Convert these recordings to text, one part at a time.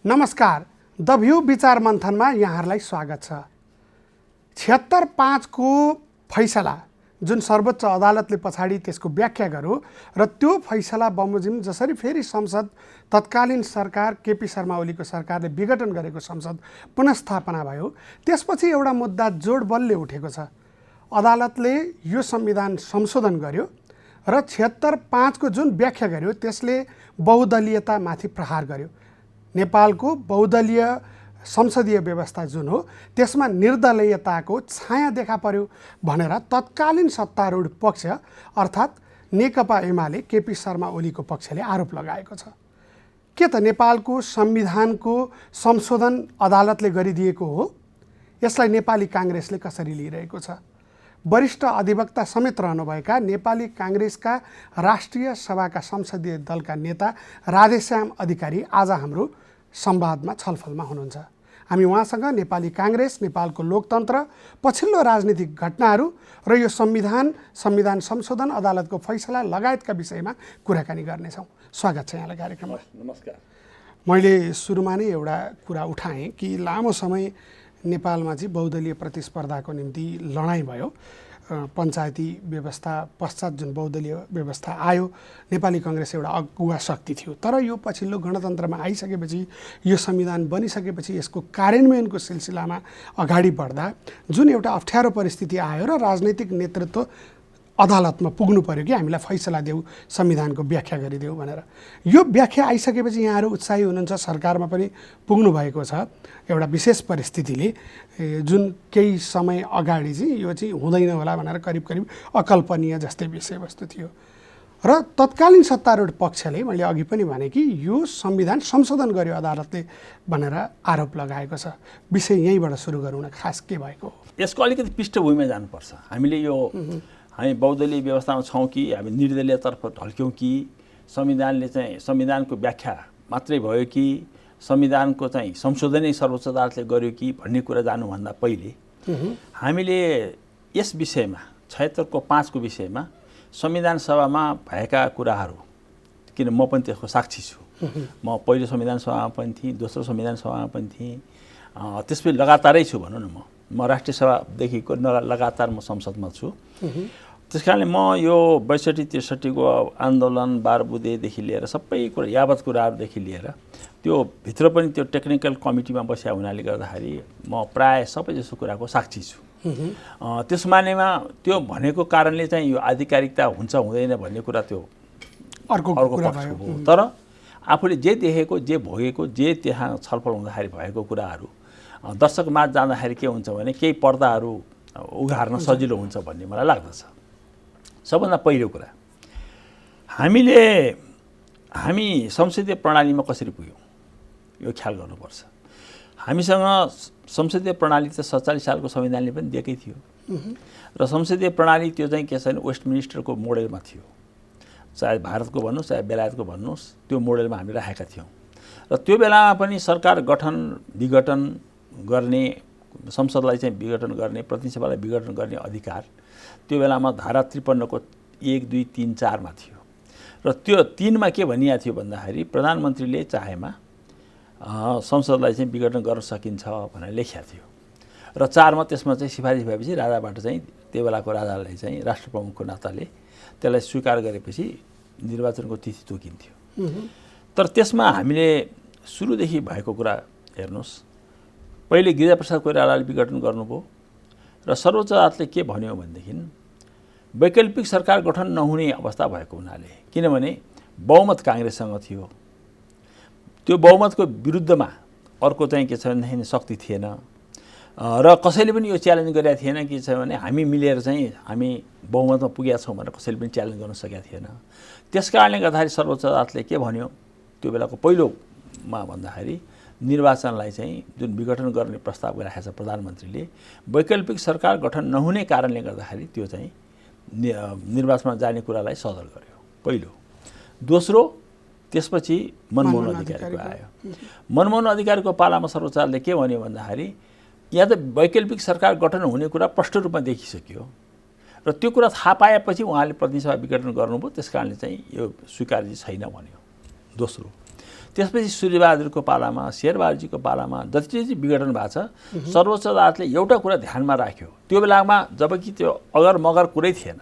नमस्कार, the view विचार मन्थनमा यहाँहरूलाई स्वागत छ। 76(5) को फैसला जुन सर्वोच्च अदालतले पछाडि त्यसको व्याख्या गर्यो र त्यो फैसला बमोजिम जसरी फेरि संसद तत्कालीन सरकार केपी शर्मा ओलीको सरकारले विघटन गरेको संसद पुनर्स्थापना भयो, त्यसपछि एउटा मुद्दा जोड बलले उठेको छ। अदालतले यो संविधान संशोधन गर्यो र 76(5) को जुन व्याख्या गर्यो त्यसले बहुदलीयतामाथि प्रहार गर्यो। नेपालको बहुदलीय संसदीय व्यवस्था जुन हो त्यसमा निर्दलीयताको छाया देखा पर्यो भनेर तत्कालीन सत्तारूढ पक्ष अर्थात् नेकपा एमाले केपी शर्मा ओलीको पक्षले आरोप लगाएको छ। के त नेपालको संविधानको संशोधन अदालतले गरिदिएको हो? यसलाई नेपाली काङ्ग्रेसले कसरी लिइरहेको छ? वरिष्ठ अधिवक्ता समेत रहनुभएका नेपाली काङ्ग्रेसका राष्ट्रिय सभाका संसदीय दलका नेता राधेश्याम अधिकारी आज हाम्रो संवादमा छलफलमा हुनुहुन्छ। हामी उहाँसँग नेपाली काङ्ग्रेस, नेपालको लोकतन्त्र, पछिल्लो राजनीतिक घटनाहरू र यो संविधान संशोधन अदालतको फैसला लगायतका विषयमा कुराकानी गर्नेछौँ। स्वागत छ यहाँलाई कार्यक्रममा। नमस्कार। मैले सुरुमा नै एउटा कुरा उठाएँ कि लामो समय नेपालमा चाहिँ बहुदलीय प्रतिस्पर्धाको निम्ति लडाइँ भयो। पञ्चायती व्यवस्था पश्चात जुन बहुदलीय व्यवस्था आयो, नेपाली काङ्ग्रेस एउटा अगुवा शक्ति थियो। तर यो पछिल्लो गणतन्त्रमा आइसकेपछि, यो संविधान बनिसकेपछि यसको कार्यान्वयनको सिलसिलामा अगाडि बढ्दा जुन एउटा अप्ठ्यारो परिस्थिति आयो र राजनैतिक नेतृत्व अदालतमा पुग्नु पर्यो कि हामीलाई फैसला देऊ, संविधानको व्याख्या गरिदेऊ भनेर। यो व्याख्या आइसकेपछि यहाँहरू उत्साही हुनुहुन्छ, सरकारमा पनि पुग्नु भएको छ। एउटा विशेष परिस्थितिले जुन केही समय अगाडि चाहिँ यो चाहिँ हुँदैन होला भनेर करिब करिब अकल्पनीय जस्तै विषयवस्तु थियो र तत्कालीन सत्तारूढ पक्षले मैले अघि पनि भने कि यो संविधान संशोधन गर्यो अदालतले भनेर आरोप लगाएको छ। विषय यहीँबाट सुरु गरौँ न, खास के भएको हो? यसको अलिकति पृष्ठभूमिमा जानुपर्छ। हामी बहुदलीय व्यवस्थामा छौँ कि हामी निर्दलीयतर्फ ढल्क्यौँ कि संविधानको व्याख्या मात्रै भयो कि संविधानको चाहिँ संशोधनै सर्वोच्च अदालतले गर्यो कि भन्ने कुरा जानुभन्दा पहिले हामीले यस विषयमा 76(5) को विषयमा संविधान सभामा भएका कुराहरू, किन म पनि त्यसको साक्षी छु। म पहिलो संविधान सभामा पनि थिएँ, दोस्रो संविधान सभामा पनि थिएँ, त्यसपछि लगातारै छु भनौँ न। म राष्ट्रिय सभादेखिको लगातार म संसदमा छु। त्यस कारणले म यो 62-63 को आन्दोलन बारबुदेदेखि लिएर सबै कुरा यावत कुराहरूदेखि लिएर त्यो भित्र पनि त्यो टेक्निकल कमिटीमा बसेका हुनाले गर्दाखेरि म प्राय सबै जसो कुराको साक्षी छु। त्यस मानेमा त्यो भनेको कारणले चाहिँ यो आधिकारिकता हुन्छ हुँदैन भन्ने कुरा त्यो अर्को पक्ष हो। तर आफूले जे देखेको, जे भोगेको, जे त्यहाँ छलफल हुँदाखेरि भएको कुराहरू दर्शकमाझ जाँदाखेरि के हुन्छ भने केही पर्दाहरू उघार्न सजिलो हुन्छ भन्ने मलाई लाग्दछ। सबभन्दा पहिलो कुरा, हामी संसदीय प्रणालीमा कसरी पुग्यौँ यो ख्याल गर्नुपर्छ। हामीसँग संसदीय प्रणाली त 47 सालको संविधानले पनि दिएकै थियो र संसदीय प्रणाली त्यो चाहिँ के छ भने वेस्टमिनिस्टरको मोडेलमा थियो। चाहे भारतको भन्नुहोस् चाहे बेलायतको भन्नुहोस्, त्यो मोडेलमा हामी राखेका थियौँ र त्यो बेलामा पनि सरकार विघटन गर्ने, संसदलाई चाहिँ विघटन गर्ने, प्रतिनिधि सभालाई विघटन गर्ने अधिकार त्यो बेलामा धारा 53 को 1, 2, 3, 4 मा थियो र त्यो 3 मा के भनिएको थियो भन्दाखेरि प्रधानमन्त्रीले चाहेमा संसदलाई चाहिँ विघटन गर्न सकिन्छ भनेर लेखिएको थियो र 4 मा त्यसमा चाहिँ सिफारिस भएपछि राजाबाट चाहिँ त्यो बेलाको राजालाई चाहिँ राष्ट्रप्रमुखको नाताले त्यसलाई स्वीकार गरेपछि निर्वाचनको तिथि तोकिन्थ्यो। तर त्यसमा हामीले सुरुदेखि भएको कुरा हेर्नुहोस्, पहिले गिरिजाप्रसाद कोइरालाले विघटन गर्नुभयो र सर्वोच्च अदालतले के भन्यो भनेदेखि वैकल्पिक सरकार गठन नहुने अवस्था भएको हुनाले, किनभने बहुमत काङ्ग्रेससँग थियो, त्यो बहुमतको विरुद्धमा अर्को चाहिँ के छ भने शक्ति थिएन र कसैले पनि यो च्यालेन्ज गरेका थिएन कि छ भने हामी मिलेर चाहिँ हामी बहुमतमा पुगेका छौँ भनेर कसैले पनि च्यालेन्ज गर्न सकेका थिएन। त्यस कारणले गर्दाखेरि सर्वोच्च अदालतले के भन्यो त्यो बेलाको पहिलोमा भन्दाखेरि निर्वाचनलाई चाहिँ जुन विघटन गर्ने प्रस्ताव गरिरहेको छ प्रधानमन्त्रीले, वैकल्पिक सरकार गठन नहुने कारणले गर्दाखेरि त्यो चाहिँ निर्वाचनमा जाने कुरालाई सदर गर्यो पहिलो। दोस्रो, त्यसपछि मनमोहन अधिकारीको आयो। मनमोहन अधिकारीको पालामा सर्वोच्च अदालतले के भन्यो भन्दाखेरि यहाँ त वैकल्पिक सरकार गठन हुने कुरा प्रष्ट रूपमा देखिसक्यो र त्यो कुरा थाहा पाएपछि उहाँले प्रतिनिधि सभा विघटन गर्नुभयो, त्यस कारणले चाहिँ यो स्वीकार्य छैन भन्यो। दोस्रो, त्यसपछि सूर्यबहादुरको पालामा, शेरबहादुरजीको पालामा जति चाहिँ विघटन भएको छ, सर्वोच्च अदालतले एउटा कुरा ध्यानमा राख्यो। त्यो बेलामा जबकि त्यो अगर मगर कुरै थिएन,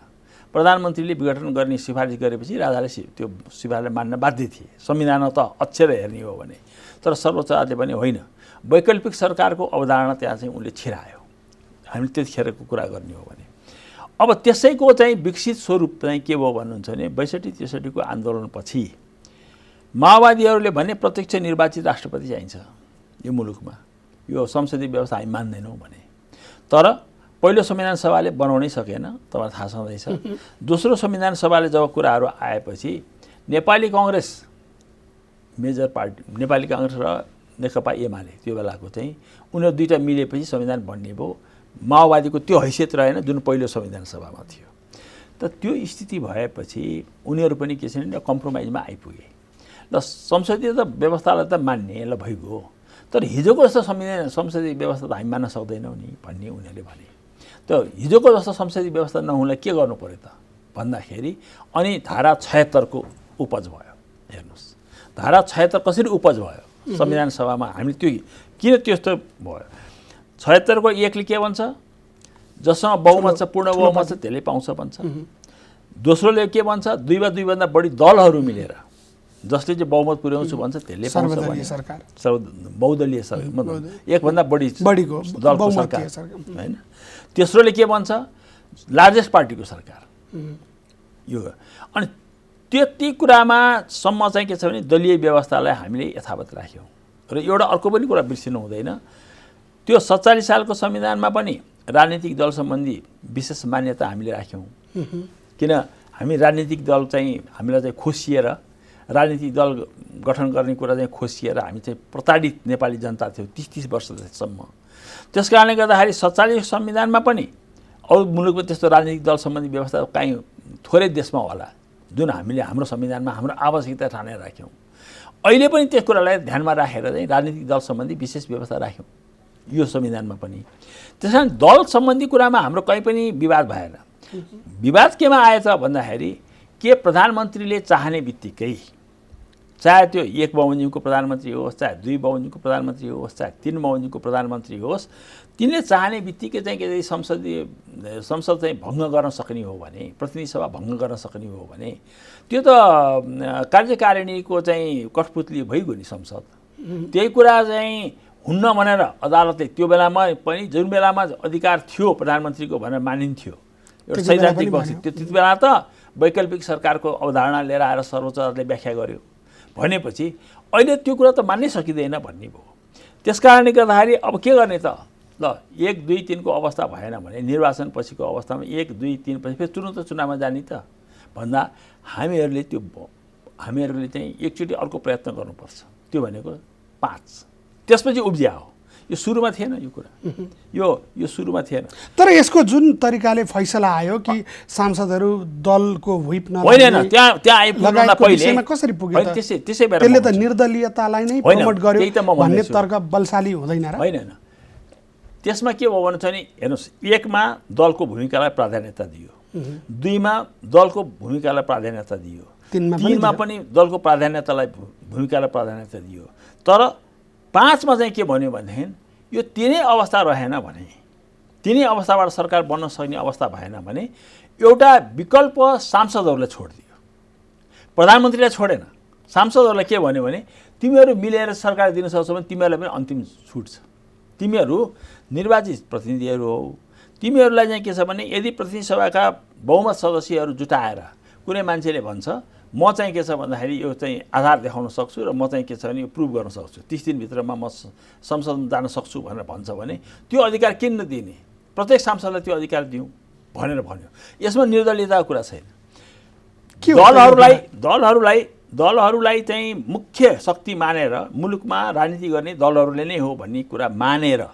प्रधानमन्त्रीले विघटन गर्ने सिफारिस गरेपछि राजाले त्यो सिफारिसलाई मान्न बाध्य थिए, संविधानमा त अक्षर हेर्ने हो भने। तर सर्वोच्च अदालतले भने होइन, वैकल्पिक सरकारको अवधारणा त्यहाँ चाहिँ उनले छिरायो, हामीले त्यतिखेरको कुरा गर्ने हो भने। अब त्यसैको चाहिँ विकसित स्वरूप चाहिँ के भयो भन्नुहुन्छ भने 62-63 को आन्दोलनपछि माओवादीहरूले भने प्रत्यक्ष निर्वाचित राष्ट्रपति चाहिन्छ यो मुलुकमा, यो संसदीय व्यवस्था हामी मान्दैनौँ भने। तर पहिलो संविधान सभाले बनाउनै सकेन, तपाईँलाई थाहा छँदैछ। दोस्रो संविधान सभाले जब कुराहरू आएपछि नेपाली काङ्ग्रेस मेजर पार्टी, नेपाली काङ्ग्रेस र नेकपा एमाले त्यो बेलाको चाहिँ उनीहरू दुईवटा मिलेपछि संविधान बन्ने भयो। माओवादीको त्यो हैसियत रहेन जुन पहिलो संविधान सभामा थियो। त त्यो स्थिति भएपछि उनीहरू पनि के छ भने कम्प्रोमाइजमा आइपुगे। ल संसदीय व्यवस्थालाई त मान्ने ल भइगयो, तर हिजोको जस्तो संसदीय व्यवस्था त हामी मान्न सक्दैनौँ नि भन्ने उनीहरूले भने। त हिजोको जस्तो संसदीय व्यवस्था नहुँलाई के गर्नु पर्यो त भन्दाखेरि अनि धारा 76 को उपज भयो। हेर्नुहोस् धारा 76 कसरी उपज भयो संविधान सभामा, हामीले त्यो किन त्यस्तो भयो। 76 को 1 ले के भन्छ, जससँग बहुमत छ, पूर्ण बहुमत छ, त्यसले पाउँछ भन्छ। दोस्रोले के भन्छ, 2 वा 2 भन्दा बढी दलहरू मिलेर जसले चाहिँ बहुमत पुर्याउँछु भन्छ त्यसले पाउँछ भने। बहुदलीय सरकार मतलब 1 भन्दा बढीको दलको सरकार हैन। तेस्रोले के भन्छ, लार्जेस्ट पार्टीको सरकार यो। अनि त्यति कुरामा सम्म चाहिँ के छ भने दलीय व्यवस्थालाई हामीले यथावत राख्यौँ। र एउटा अर्को पनि कुरा बिर्सिनु हुँदैन, त्यो 47 सालको संविधानमा पनि राजनीतिक दल सम्बन्धी विशेष मान्यता हामीले राख्यौँ। किन हामी राजनीतिक दल चाहिँ हामीलाई चाहिँ खोसिएर राजनीतिक दल गठन गर्ने कुरा चाहिँ खोसिएर हामी चाहिँ प्रताडित नेपाली जनता थियो 30 वर्षसम्म। त्यस कारणले गर्दाखेरि 47 संविधानमा पनि अरू मुलुकमा त्यस्तो राजनीतिक दल सम्बन्धी व्यवस्था कहीँ थोरै देशमा होला जुन हामीले हाम्रो संविधानमा हाम्रो आवश्यकता ठानेर राख्यौँ। अहिले पनि त्यस कुरालाई ध्यानमा राखेर चाहिँ राजनीतिक दल सम्बन्धी विशेष व्यवस्था राख्यौँ यो संविधानमा पनि। त्यस कारण दल सम्बन्धी कुरामा हाम्रो कहीँ पनि विवाद भएन। विवाद केमा आएछ भन्दाखेरि के प्रधानमन्त्रीले चाहने बित्तिकै, चाहे त्यो 1 बमोजिमको प्रधानमन्त्री होस्, चाहे 2 बमोजिमको प्रधानमन्त्री होस्, चाहे 3 बमोजिमको प्रधानमन्त्री होस्, तिनले चाहने बित्तिकै चाहिँ के संसद चाहिँ भङ्ग गर्न सक्ने हो भने, प्रतिनिधि सभा भङ्ग गर्न सक्ने हो भने त्यो त कार्यकारिणीको चाहिँ कठपुतली भइगयो नि संसद। त्यही कुरा चाहिँ हुन्न भनेर अदालतले त्यो बेलामा पनि जुन बेलामा अधिकार थियो प्रधानमन्त्रीको भनेर मानिन्थ्यो, एउटा सैद्धान्तिक पक्ष थियो, त्यति बेला त वैकल्पिक सरकारको अवधारणा लिएर आएर सर्वोच्च अदालतले व्याख्या गर्यो भनेपछि अहिले त्यो कुरा त मान्नै सकिँदैन भन्ने भयो। त्यस कारणले गर्दाखेरि अब के गर्ने त, ल 1, 2, 3 को अवस्था भएन भने निर्वाचन पछिको अवस्थामा 1, 2, 3 पछि फेरि तुरुन्त चुनावमा जाने त भन्दा हामीहरूले चाहिँ एकचोटि अर्को प्रयत्न गर्नुपर्छ। त्यो भनेको 5 त्यसपछि उब्जिया हो। यो सुरुमा थिएन यो कुरा, यो सुरुमा थिएन। तर यसको जुन तरिकाले फैसला आयो कि सांसदहरू दलको व्हिप होइन, त्यहाँ आइपुग्न पहिले कसरी पुग्यो त? त्यसै बेला त्यसले त निर्दलीयतालाई नै प्रमोट गर्यो भन्ने तर्क बलशाली हुँदैन र? होइन, त्यसमा के भयो भने चाहिँ नि हेर्नुहोस्, 1 मा दलको भूमिकालाई प्राधान्यता दियो, 2 मा दलको भूमिकालाई प्राधान्यता दियो, 3 मा पनि दलको भूमिकालाई प्राधान्यता दियो। तर 5 मा चाहिँ के भन्यो भनेदेखि यो तिनै अवस्था रहेन भने, तिनै अवस्थाबाट सरकार बन्न सक्ने अवस्था भएन भने एउटा विकल्प सांसदहरूलाई छोडिदियो, प्रधानमन्त्रीलाई छोडेन। सांसदहरूलाई के भन्यो भने तिमीहरू मिलेर सरकार दिन सक्छौ भने तिमीहरूलाई पनि अन्तिम छुट छ, तिमीहरू निर्वाचित प्रतिनिधिहरू हौ, तिमीहरूलाई चाहिँ के छ भने यदि प्रतिनिधि सभाका बहुमत सदस्यहरू जुटाएर कुनै मान्छेले भन्छ म चाहिँ के छ भन्दाखेरि यो चाहिँ आधार देखाउन सक्छु र म चाहिँ के छ भने यो प्रुभ गर्न सक्छु, 30 दिनभित्रमा म संसदमा जान सक्छु भनेर भन्छ भने त्यो अधिकार किन नदिने, प्रत्येक सांसदलाई त्यो अधिकार दिउँ भनेर भन्यो। यसमा निर्दलीयताको कुरा छैन। दलहरूलाई चाहिँ मुख्य शक्ति मानेर मुलुकमा राजनीति गर्ने दलहरूले नै हो भन्ने कुरा मानेर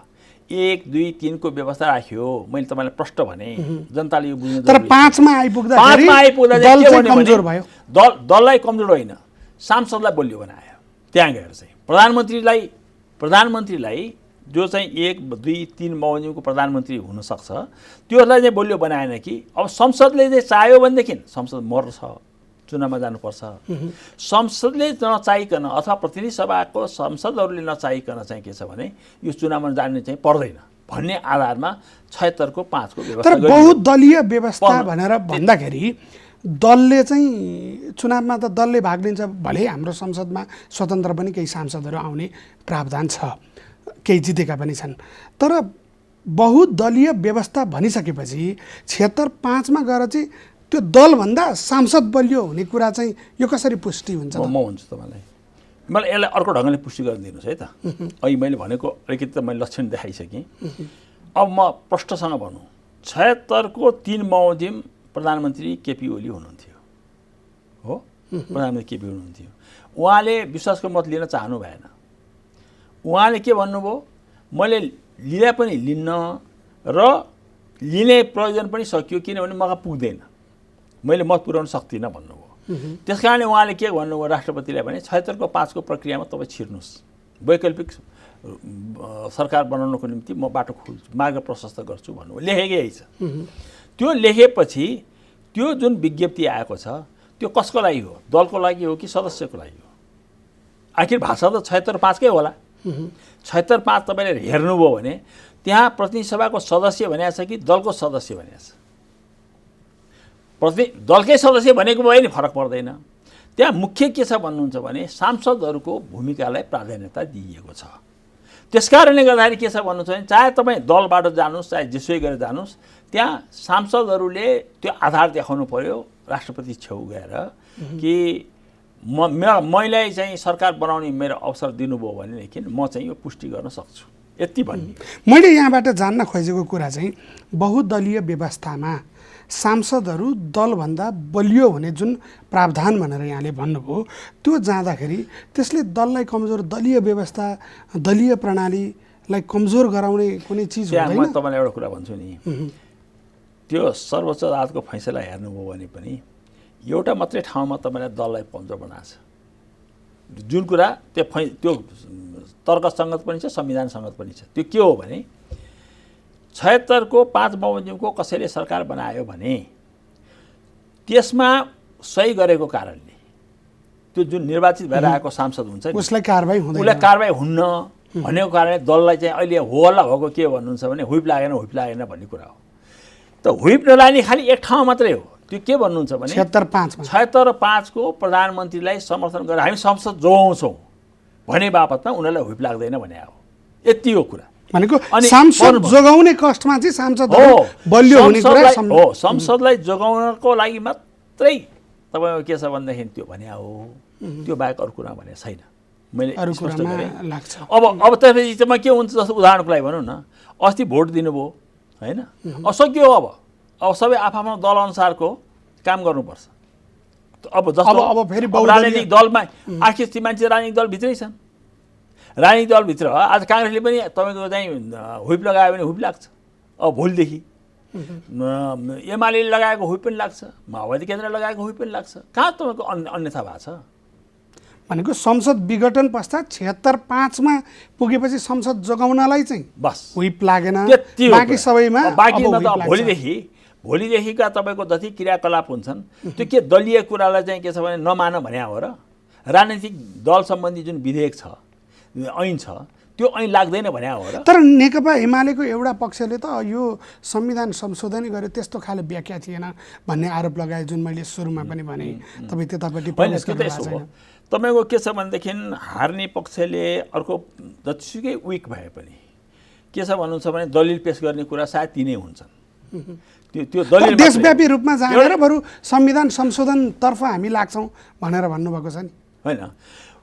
1, 2, 3 को व्यवस्था राख्यो। मैले तपाईँलाई प्रश्न भने जनताले यो बुझ्नु, तर 5 मा आइपुग्दा दल चाहिँ कमजोर भयो। दललाई कमजोर होइन, सांसदलाई बलियो बनायो। त्यहाँ गएर चाहिँ प्रधानमन्त्रीलाई जो चाहिँ 1, 2, 3 बमोजिमको प्रधानमन्त्री हुनसक्छ त्योहरूलाई चाहिँ बलियो बनाएन कि अब संसदले चाहिँ चाह्यो भनेदेखि संसद मर्छ, चुनावमा जानुपर्छ। संसदले नचाहिकन अथवा प्रतिनिधि सभाको संसदहरूले नचाहिकन चाहिँ के छ भने यो चुनावमा जाने चाहिँ पर्दैन भन्ने आधारमा 76 को 5 को व्यवस्था तर बहुदलीय व्यवस्था भनेर भन्दाखेरि दलले चाहिँ चुनावमा त दलले भाग लिन्छ, भले हाम्रो संसदमा स्वतन्त्र पनि केही सांसदहरू आउने प्रावधान छ, केही जितेका पनि छन्, तर बहुदलीय व्यवस्था भनिसकेपछि 76-5 गएर चाहिँ त्यो दलभन्दा सांसद बलियो हुने कुरा चाहिँ यो कसरी पुष्टि हुन्छ? म भन्छु तपाईँलाई, मलाई यसलाई अर्को ढङ्गले पुष्टि गरिदिनुहोस् है त। अहिले मैले भनेको अलिकति त मैले लक्षण देखाइसकेँ। अब म प्रष्टसँग भनौँ, 76 को 3 बमोजिम प्रधानमन्त्री केपी ओली हुनुहुन्थ्यो, हो, प्रधानमन्त्री केपी हुनुहुन्थ्यो। उहाँले विश्वासको मत लिन चाहनु भएन। उहाँले के भन्नुभयो, मैले लिँदा पनि लिन्न र लिने प्रयोजन पनि सकियो किनभने मका पुग्दैन, मैले मत पुर्याउन सक्दिनँ भन्नुभयो। त्यस कारणले उहाँले के भन्नुभयो राष्ट्रपतिलाई भने 76 को 5 को प्रक्रियामा तपाईँ छिर्नुहोस्, वैकल्पिक सरकार बनाउनको निम्ति म बाटो खोल्छु, मार्ग प्रशस्त गर्छु भन्नुभयो। लेखेकै छ। त्यो लेखेपछि त्यो जुन विज्ञप्ति आएको छ त्यो कसको लागि हो, दलको लागि हो कि सदस्यको लागि हो? आखिर भाषा त 76-5 कै होला। 76-5 तपाईँले हेर्नुभयो भने त्यहाँ प्रतिनिधि सभाको सदस्य भनेको छ कि दलको सदस्य भनेको छ? दलकै सदस्य भनेको भए नि फरक पर्दैन। त्यहाँ मुख्य के छ भन्नुहुन्छ भने सांसदहरूको भूमिकालाई प्राधान्यता दिइएको छ। त्यसकारणले गर्दाखेरि के छ भन्नुहुन्छ भने चाहे तपाईँ दलबाट जानुहोस् चाहे जेसुकै गरेर जानुहोस्, त्यहाँ सांसदहरूले त्यो आधार देखाउनु पर्यो राष्ट्रपति छेउ गएर कि मैले चाहिँ सरकार बनाउने मेरो अवसर दिनुभयो भनेदेखि म चाहिँ यो पुष्टि गर्न सक्छु, यति भन्ने। मैले यहाँबाट जान्न खोजेको कुरा चाहिँ बहुदलीय व्यवस्थामा सांसदहरू दलभन्दा बलियो हुने जुन प्रावधान भनेर यहाँले भन्नुभयो, त्यो जाँदाखेरि त्यसले दललाई कमजोर, दलीय व्यवस्था, दलीय प्रणालीलाई कमजोर गराउने कुनै चिज हुँदैन? म तपाईँलाई एउटा कुरा भन्छु नि, त्यो सर्वोच्च अदालतको फैसला हेर्नुभयो भने पनि एउटा मात्रै ठाउँमा तपाईँलाई दललाई कमजोर बनाएको छ। जुन कुरा त्यो तर्कसङ्गत पनि छ, संविधानसङ्गत पनि छ। त्यो के हो भने 76 को 5 बमोजिमको कसैले सरकार बनायो भने त्यसमा सही गरेको कारणले त्यो जुन निर्वाचित भएर आएको सांसद हुन्छ उसलाई कारबाही हुँदैन, उसलाई कारबाही हुन्न भनेको कारणले दललाई चाहिँ अहिले होला भएको के भन्नुहुन्छ भने हुइप लागेन भन्ने कुरा हो। त हुइप नलाने खालि एक ठाउँ मात्रै हो। त्यो के भन्नुहुन्छ भने 76-5 को प्रधानमन्त्रीलाई समर्थन गरेर हामी संसद जोगाउँछौँ भने बापतमा उनीहरूलाई हुइप लाग्दैन भने हो। यति हो कुरा भनेको। सांसद जोगाउने कष्टमा चाहिँ सांसदहरू बलियो हुने कुरा हो। संसदलाई जोगाउनको लागि मात्रै तपाईँको के छ भनेदेखि त्यो भने हो, त्यो बाहेक अरू कुरा भने छैन। मैले स्पष्ट गरेँ। अब त्यसपछि चाहिँ के हुन्छ जस्तो उदाहरणको लागि भनौँ न, अस्ति भोट दिनुभयो होइन, सक्यो। अब सबै आफ्नो दल अनुसारको काम गर्नुपर्छ। अब जस्तो अब फेरि राजनीतिक दलमा आखिर ती मान्छे राजनीतिक दलभित्रै छन्। राजनीतिक दलभित्र आज काङ्ग्रेसले पनि तपाईँको चाहिँ हुइप लगायो भने हुइप लाग्छ। अब भोलिदेखि एमाले लगाएको हुइप पनि लाग्छ, माओवादी केन्द्र लगाएको हुइप पनि लाग्छ। कहाँ तपाईँको अन्यथा भएको छ भनेको? संसद विघटन पश्चात 76-5 पुगेपछि संसद जोगाउनलाई चाहिँ बस हुइप लागेन, बाँकी सबैमा भोलिदेखिका तपाईँको जति क्रियाकलाप हुन्छन् त्यो के दलीय कुरालाई चाहिँ के छ भने नमान भने हो र? राजनीतिक दल सम्बन्धी जुन विधेयक छ, ऐन छ, त्यो ऐन लाग्दैन भने हो र? तर नेकपा एमालेको एउटा पक्षले त यो संविधान संशोधन गर्यो त्यस्तो खाले व्याख्या थिएन भन्ने आरोप लगाए, जुन मैले सुरुमा पनि भने। तपाईँ त्यतापट्टि तपाईँको के छ भनेदेखि हार्ने पक्षले अर्को जतिसुकै विक भए पनि के छ भन्नुहुन्छ भने दलिल पेश गर्ने कुरा सायद तिनै हुन्छन्। त्यो दलिल देशव्यापी रूपमा जानेर बरु संविधान संशोधनतर्फ हामी लाग्छौँ भनेर भन्नुभएको छ नि, होइन?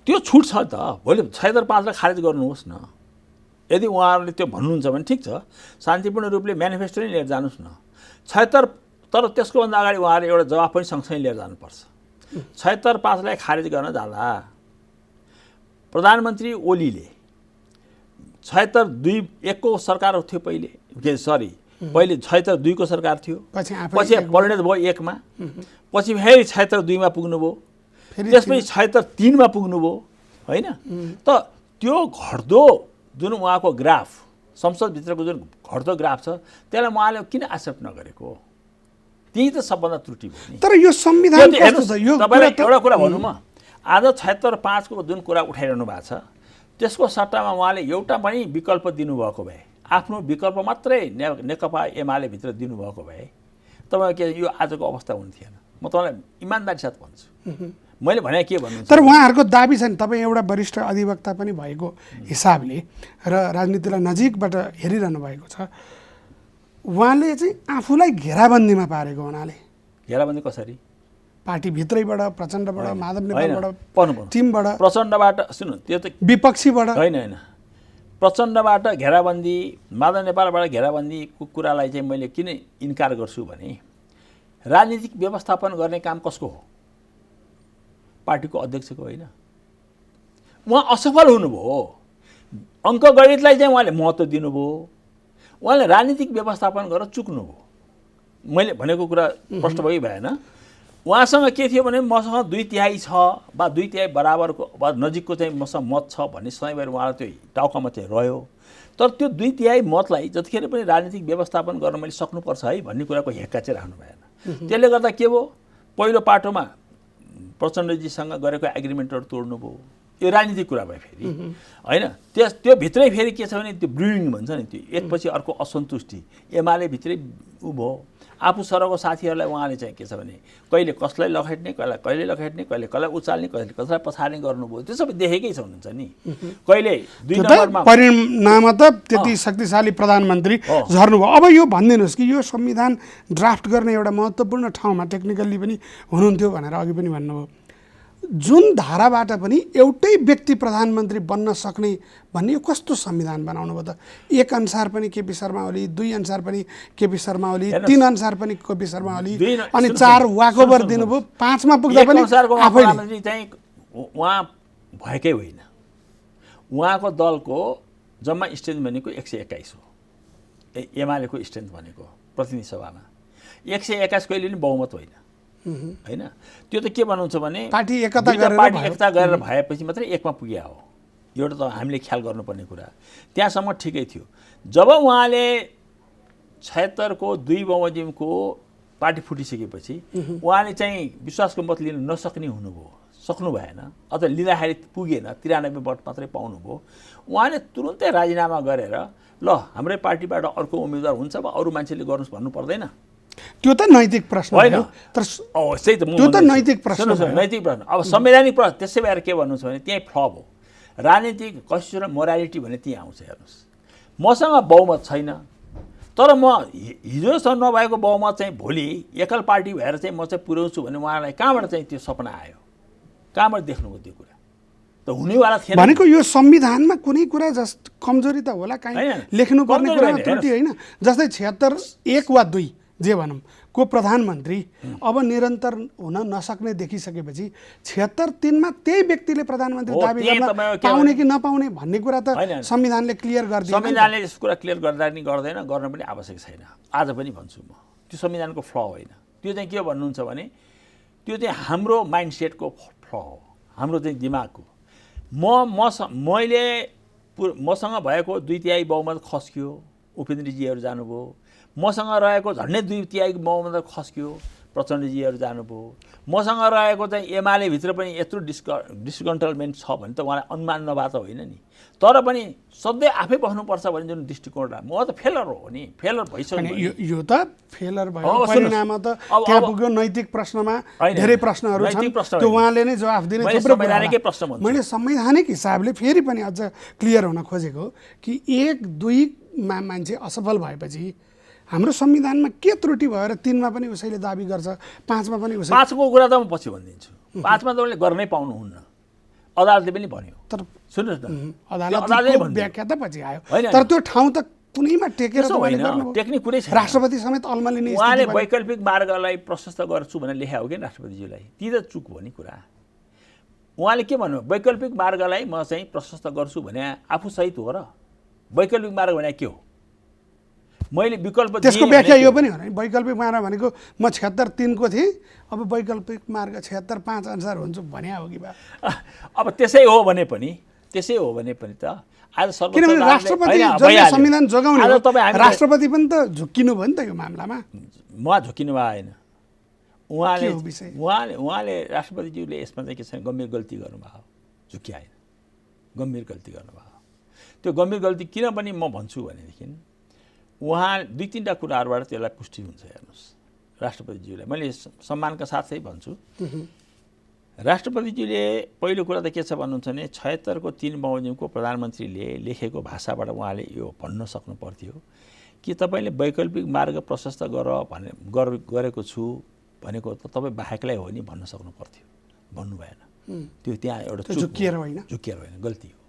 त्यो छुट छ त। भोलि 76-5 लाई खारेज गर्नुहोस् न। यदि उहाँहरूले त्यो भन्नुहुन्छ भने ठिक छ, शान्तिपूर्ण रूपले म्यानिफेस्टो नै लिएर जानुहोस् न। 76 तर त्यसको भन्दा अगाडि उहाँहरूले एउटा जवाफ पनि सँगसँगै लिएर जानुपर्छ। 76-5 लाई खारेज गर्न जाँदा प्रधानमन्त्री ओलीले 76-2-1 को सरकार थियो पहिले, पहिले 76-2 को सरकार थियो, पछि परिणत भयो 1 मा, पछि फेरि 76-2 मा पुग्नुभयो, त्यसपछि 76-3 मा पुग्नुभयो होइन? त त्यो घट्दो जुन उहाँको ग्राफ, संसदभित्रको जुन घट्दो ग्राफ छ त्यसलाई उहाँले किन एक्सेप्ट नगरेको? त्यही त सबभन्दा त्रुटि हो नि। तर यो संविधान कस्तो छ यो तपाईँलाई एउटा कुरा भनौँ म, आज 76-5 को जुन कुरा उठाइरहनु भएको छ त्यसको सट्टामा उहाँले एउटा पनि विकल्प दिनुभएको भए, आफ्नो विकल्प मात्रै नेकपा एमाले भित्र दिनुभएको भए तपाईँ के यो आजको अवस्था हुने थिएन। म तपाईँलाई इमान्दारी साथ भन्छु। मैले भने के भन्नु, तर उहाँहरूको दाबी छ नि, तपाईँ एउटा वरिष्ठ अधिवक्ता पनि भएको हिसाबले र राजनीतिलाई नजिकबाट हेरिरहनु भएको छ, उहाँले चाहिँ आफूलाई घेराबन्दीमा पारेको हुनाले घेराबन्दी कसरी? पार्टीभित्रैबाट, प्रचण्डबाट, माधव होइन, नेपालबाट, टिमबाट, प्रचण्डबाट, सुन्नु त्यो त विपक्षीबाट, होइन प्रचण्डबाट घेराबन्दी, माधव नेपालबाट घेराबन्दीको कुरालाई चाहिँ मैले किन इन्कार गर्छु भने राजनीतिक व्यवस्थापन गर्ने काम कसको हो? पार्टीको अध्यक्षको होइन। उहाँ असफल हुनुभयो, अङ्कगणितलाई चाहिँ उहाँले महत्त्व दिनुभयो, उहाँले राजनीतिक व्यवस्थापन गरेर चुक्नुभयो। मैले भनेको कुरा प्रष्ट भयो भएन? उहाँसँग के थियो भने मसँग 2/3 छ वा 2/3 बराबरको वा नजिकको चाहिँ मसँग मत छ भन्ने सधैँभरि उहाँलाई त्यो टाउकामा चाहिँ रह्यो। तर त्यो 2/3 मतलाई जतिखेर पनि राजनीतिक व्यवस्थापन गर्न मैले सक्नुपर्छ है भन्ने कुराको हेक्का चाहिँ राख्नु भएन। त्यसले गर्दा के भयो, पहिलो पाटोमा प्रचण्डजीसँग गरेको एग्रिमेन्टहरू तोड्नुभयो। यो राजनीतिक कुरा भयो फेरि होइन। त्यो भित्रै फेरि के छ भने त्यो ब्रुइङ भन्छ नि, त्यो एकपछि अर्को असन्तुष्टि एमाले भित्रै उ भयो। आफू सरको साथीहरूलाई उहाँले चाहिँ के छ भने कहिले कसलाई लखेट्ने, कहिले लखेट्ने, कहिले कसलाई उचाल्ने, कहिले कसलाई पछार्ने गर्नुभयो। त्यो सबै देखेकै छ हुनुहुन्छ नि। कहिले 2 नम्बरमा परिणाममा त त्यति शक्तिशाली प्रधानमन्त्री झर्नुभयो। अब यो भनिदिनुहोस् कि यो संविधान ड्राफ्ट गर्ने एउटा महत्त्वपूर्ण ठाउँमा टेक्निकल्ली पनि हुनुहुन्थ्यो भनेर अघि पनि भन्नुभयो, जुन धाराबाट पनि एउटै व्यक्ति प्रधानमन्त्री बन्न सक्ने भन्ने यो कस्तो संविधान बनाउनु भयो त? 1 अनुसार पनि केपी शर्मा ओली, 2 अनुसार पनि केपी शर्मा ओली, 3 अनुसार पनि केपी शर्मा ओली, अनि 4 वाकओभर दिनुभयो, 5 मा पुग्दा पनि आफैले चाहिँ उहाँ भएकै होइन। उहाँको दलको जम्मा स्ट्रेन्थ भनेको 121 हो, एमालेको स्ट्रेन्थ भनेको प्रतिनिधि सभामा 121 कहिले पनि बहुमत होइन होइन। त्यो त के भन्नुहुन्छ भने पार्टी एकता गरेर भएपछि मात्रै 1 मा पुगे हो। एउटा त हामीले ख्याल गर्नुपर्ने कुरा। त्यहाँसम्म ठिकै थियो। जब उहाँले 76 को 2 बमोजिमको पार्टी फुटिसकेपछि उहाँले चाहिँ विश्वासको मत लिन नसक्ने हुनुभयो, सक्नु भएन, अथवा लिँदाखेरि पुगेन, 93 मत मात्रै पाउनुभयो। उहाँले तुरुन्तै राजीनामा गरेर ल हाम्रै पार्टीबाट अर्को उम्मेदवार हुन्छ वा अरू मान्छेले गर्नुहोस् भन्नु पर्दैन? त्यो त नैतिक प्रश्न होइन। तर त्यही त त्यो त नैतिक प्रश्न हो, नैतिक प्रश्न। अब संवैधानिक प्रश्न त्यसै भएर के भन्नु छ भने त्यहीँ फ्लप हो। राजनीतिक कन्स्टिट्युसनल मोरालिटी भन्ने त्यहीँ आउँछ। हेर्नुहोस्, मसँग बहुमत छैन, तर म हिजोसम्म नभएको बहुमत चाहिँ भोलि एकल पार्टी भएर चाहिँ म चाहिँ पुर्याउँछु भने उहाँलाई कहाँबाट चाहिँ त्यो सपना आयो? कहाँबाट देख्नुभयो त्यो कुरा? त हुनेवाला थिएन भनेको यो संविधानमा कुनै कुरा जस्ट कमजोरी त होला, काहीँ लेख्नुपर्ने कुरामा त्रुटि होइन। जस्तै 76 1 वा 2 जे भनौँ को प्रधानमन्त्री अब निरन्तर हुन नसक्ने देखिसकेपछि 76-3 मा त्यही व्यक्तिले प्रधानमन्त्री दाबी गर्न पाउने कि नपाउने भन्ने कुरा त संविधानले क्लियर गरिदिन्छ। संविधानले यस कुरा क्लियर गर्दा नि गर्दैन, गर्न पनि आवश्यक छैन। आज पनि भन्छु म, त्यो संविधानको फ्ल होइन। त्यो चाहिँ के भन्नुहुन्छ भने त्यो चाहिँ हाम्रो माइन्डसेटको फ्ल हो, हाम्रो चाहिँ दिमागको। मैले मसँग भएको 2/3 बहुमत खस्कियो, उपेन्द्रजीहरू जानुभयो। मसँग रहेको झन्डै 2/3 बहुमत खस्कियो, प्रचण्डजीहरू जानुभयो। मसँग रहेको चाहिँ एमाले भित्र पनि यत्रो डिस्कन्टलमेन्ट छ भने त उहाँलाई अनुमान नभए त होइन नि। तर पनि सधैँ आफै बस्नुपर्छ भन्ने जुन दृष्टिकोण म त फेलर हो नि, फेलर भइसक्यो। यो त फेलर भयो, परिणाममा त त्यहाँ पुग्यो। नैतिक प्रश्नमा धेरै प्रश्नहरू छन्, त्यो उहाँले नै जवाफ दिने थुप्रै संवैधानिकै प्रश्न भन्छ। मैले संवैधानिक हिसाबले फेरि पनि अझ क्लियर हुन खोजेको कि 1-2 मा मान्छे असफल भएपछि हाम्रो संविधानमा के त्रुटि भएर 3 मा पनि उसैले दाबी गर्छ, 5 मा पनि उसैले। 5 को कुरा त म पछि भनिदिन्छु। 5 मा तपाईँले गर्नै पाउनुहुन्न, अदालतले पनि भन्यो। तर सुन्नुहोस् न, अदालतको व्याख्या त पछि आयो, तर त्यो ठाउँ त कुनैमा टेकेर टेक्ने कुरै छैन। राष्ट्रपति समेत अल्मलिने उहाँले वैकल्पिक मार्गलाई प्रशस्त गर्छु भनेर लेख्या हो कि राष्ट्रपतिज्यूलाई? ती त चुक हो नि कुरा। उहाँले के भन्नु, वैकल्पिक मार्गलाई म चाहिँ प्रशस्त गर्छु भने आफू सहित हो र? वैकल्पिक मार्ग भने के हो? मैले विकल्प त्यसको व्याख्या यो पनि हो नि, वैकल्पिक मार्ग भनेको म 76-3 को थिएँ, अब वैकल्पिक मार्ग 76-5 अनुसार हुन्छ भने हो कि बा? अब त्यसै हो भने पनि त आज किनभने राष्ट्रपति जसले संविधान जोगाउने राष्ट्रपति पनि त झुक्किनु भयो नि त यो मामलामा। म झुक्किनु भएन, उहाँले राष्ट्रपतिज्यूले यसमा चाहिँ के छ गम्भीर गल्ती गर्नुभयो, झुक्क्याएन, गम्भीर गल्ती गर्नुभयो। त्यो गम्भीर गल्ती किन पनि म भन्छु भनेदेखि उहाँ 2-3टा कुराहरूबाट त्यसलाई पुष्टि हुन्छ। हेर्नुहोस्, राष्ट्रपतिज्यूलाई मैले सम्मानका साथै भन्छु, राष्ट्रपतिज्यूले पहिलो कुरा त के छ भन्नुहुन्छ भने 76 को 3 बमोजिमको प्रधानमन्त्रीले लेखेको भाषाबाट उहाँले यो भन्न सक्नु पर्थ्यो कि तपाईँले वैकल्पिक मार्ग प्रशस्त गरेको छु भनेको त तपाईँ बाहेकलाई हो नि भन्न सक्नु पर्थ्यो, भन्नु भएन। त्यो त्यहाँ एउटा झुक्किएर होइन, गल्ती हो,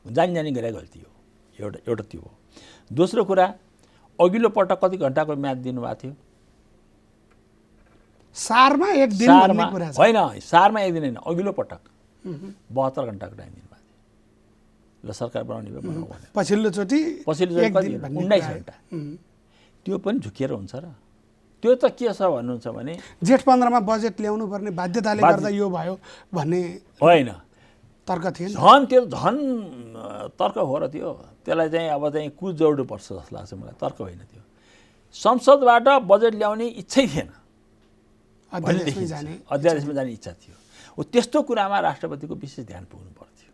जानी गरे गल्ती हो, एउटा त्यो हो। दोस्रो कुरा, अघिल्लो पटक कति घन्टाको म्याद दिनुभएको थियो? सारमा एक दिन भन्ने कुरा छ होइन, सारमा एक दिन होइन, अघिल्लो पटक 72 घन्टाको टाइम दिनुभएको थियो। ल सरकार बनाउने भयो बनाऊ भने पछिल्लोचोटि कति 19 घन्टा, त्यो पनि झुकिएर हुन्छ र? त्यो त के छ भन्नुहुन्छ भने जेठ 15 मा बजेट ल्याउनु पर्ने बाध्यताले गर्दा यो भयो भन्ने होइन, तर्क थिएन। झन् तर्क हो र त्यो, त्यसलाई चाहिँ अब चाहिँ जोड्नु पर्छ जस्तो लाग्छ मलाई, तर्क होइन त्यो। संसदबाट बजेट ल्याउने इच्छै थिएन, अध्यादेशमा जाने इच्छा थियो। हो त्यस्तो कुरामा राष्ट्रपतिको विशेष ध्यान पुग्नु पर्थ्यो।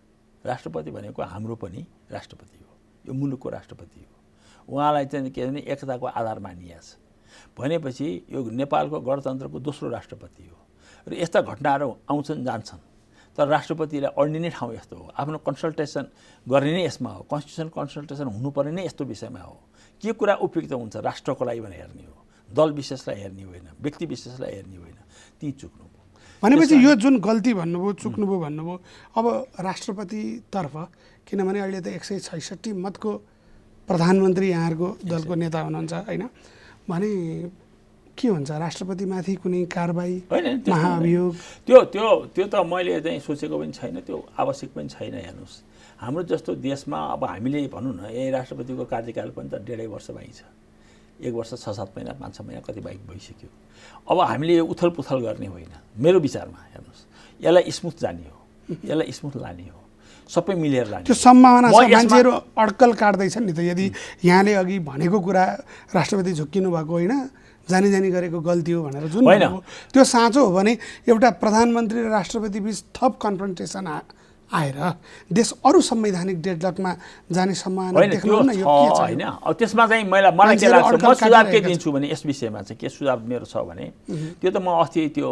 राष्ट्रपति भनेको हाम्रो पनि राष्ट्रपति हो, यो मुलुकको राष्ट्रपति हो। उहाँलाई चाहिँ के भने एकताको आधार मानिएको छ भनेपछि यो नेपालको गणतन्त्रको दोस्रो राष्ट्रपति हो र यस्ता घटनाहरू आउँछन् जान्छन्, तर राष्ट्रपतिलाई अड्ने ठाउँ यस्तो हो, आफ्नो कन्सल्टेसन गर्ने नै यसमा हो, कन्स्टिट्युसन कन्सल्टेसन हुनुपर्ने नै यस्तो विषयमा हो। के कुरा उपयुक्त हुन्छ राष्ट्रको लागि भनेर हेर्ने हो, दल विशेषलाई हेर्ने होइन, व्यक्ति विशेषलाई हेर्ने होइन। ती चुक्नु भनेपछि यो जुन गल्ती भन्नुभयो, चुक्नुभयो भन्नुभयो, अब राष्ट्रपतितर्फ, किनभने अहिले त 166 मतको प्रधानमन्त्री यहाँहरूको दलको नेता हुनुहुन्छ होइन, भने के हुन्छ राष्ट्रपतिमाथि कुनै कारबाही, महाअभियोग? त्यो त मैले चाहिँ सोचेको पनि छैन, त्यो आवश्यक पनि छैन। हेर्नुहोस्, हाम्रो जस्तो देशमा अब हामीले भनौँ न यही राष्ट्रपतिको कार्यकाल पनि त 1.5 वर्ष बाँकी छ, 1 वर्ष 6-7 महिना 5-6 महिना कति बाइक भइसक्यो। अब हामीले उथल पुथल गर्ने होइन मेरो विचारमा। हेर्नुहोस्, यसलाई स्मुथ जाने हो, यसलाई स्मुथ लाने हो, सबै मिलेर लाने। त्यो सम्भावना छ, मान्छेहरू अड्कल काट्दैछन् नि त। यदि यहाँले अघि भनेको कुरा राष्ट्रपति झुक्किनु भएको होइन, जानी गरेको गल्ती हो भनेर जुन त्यो साँचो हो भने एउटा प्रधानमन्त्री र राष्ट्रपति बीच थप कन्फ्रन्टेसन आएर देश अरू संवैधानिक डेडलकमा जाने सम्भावना देख्नुहुन्न? यो के छ होइन? अब त्यसमा चाहिँ मलाई के लाग्छ, म सुझाव के दिन्छु भने यस विषयमा चाहिँ के सुझाव मेरो छ भने त्यो त म अस्ति त्यो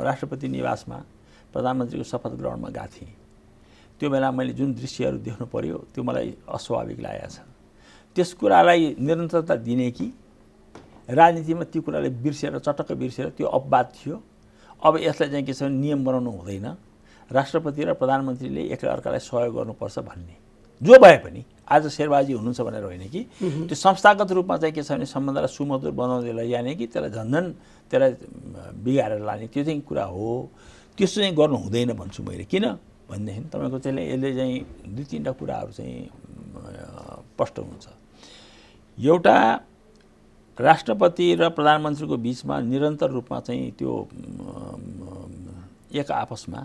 राष्ट्रपति निवासमा प्रधानमन्त्रीको शपथ ग्रहणमा गएको थिएँ। त्यो बेला मैले जुन दृश्यहरू देख्नु पर्यो त्यो मलाई अस्वाभाविक लागेको छ। त्यस कुरालाई निरन्तरता दिने कि राजनीतिमा ती कुरालाई बिर्सेर चटक्क बिर्सेर त्यो अपवाद थियो। अब यसलाई चाहिँ के छ भने नियम बनाउनु हुँदैन, राष्ट्रपति र प्रधानमन्त्रीले एकअर्कालाई सहयोग गर्नुपर्छ भन्ने जो भए पनि आज शेरबाजी हुनुहुन्छ भनेर होइन कि त्यो संस्थागत रूपमा चाहिँ के छ भने सम्बन्धलाई सुमधुर बनाउँदै लैजाने कि त्यसलाई झन्झन त्यसलाई बिगारेर लाने त्यो चाहिँ कुरा हो। त्यस्तो चाहिँ गर्नु हुँदैन भन्छु मैले। किन भनेदेखि तपाईँको चाहिँ यसले चाहिँ 2-3टा कुराहरू चाहिँ स्पष्ट हुन्छ। एउटा, राष्ट्रपति र प्रधानमन्त्रीको बिचमा निरन्तर रूपमा चाहिँ त्यो एक आपसमा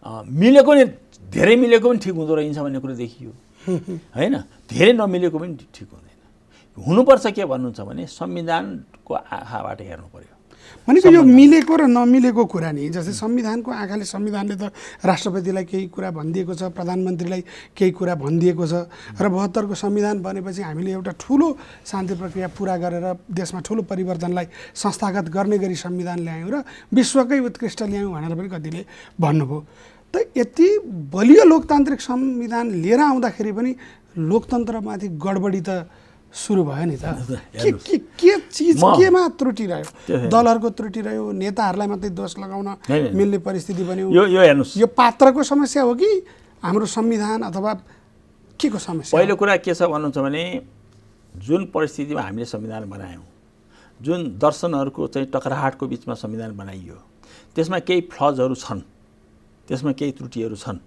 मिलेको नि धेरै मिलेको पनि ठिक हुँदो रहेछ भन्ने कुरो देखियो होइन, धेरै नमिलेको पनि ठिक हुँदैन। हुनुपर्छ के भन्नुहुन्छ भने संविधानको आँखाबाट हेर्नु पर्यो। भनेको यो मिलेको र नमिलेको कुरा नि, जस्तै संविधानको आँखाले संविधानले त राष्ट्रपतिलाई केही कुरा भनिदिएको छ, प्रधानमन्त्रीलाई केही कुरा भनिदिएको छ र 72 को संविधान बनेपछि हामीले एउटा ठुलो शान्ति प्रक्रिया पुरा गरेर देशमा ठुलो परिवर्तनलाई संस्थागत गर्ने गरी संविधान ल्यायौँ र विश्वकै उत्कृष्ट ल्यायौँ भनेर पनि कतिले भन्नुभयो। त यति बलियो लोकतान्त्रिक संविधान लिएर आउँदाखेरि पनि लोकतन्त्रमाथि गडबडी त सुरु भयो नि त। के चिज केमा त्रुटि रह्यो? दलहरूको त्रुटि रह्यो, नेताहरूलाई मात्रै दोष लगाउन मिल्ने परिस्थिति बन्यो? यो हेर्नुहोस्, यो पात्रको समस्या हो कि हाम्रो संविधान अथवा के को समस्या? पहिलो कुरा के छ भन्नुहुन्छ भने जुन परिस्थितिमा हामीले संविधान बनायौँ, जुन दर्शनहरूको चाहिँ टकराहाटको बिचमा संविधान बनाइयो, त्यसमा केही फ्लजहरू छन्, त्यसमा केही त्रुटिहरू छन्।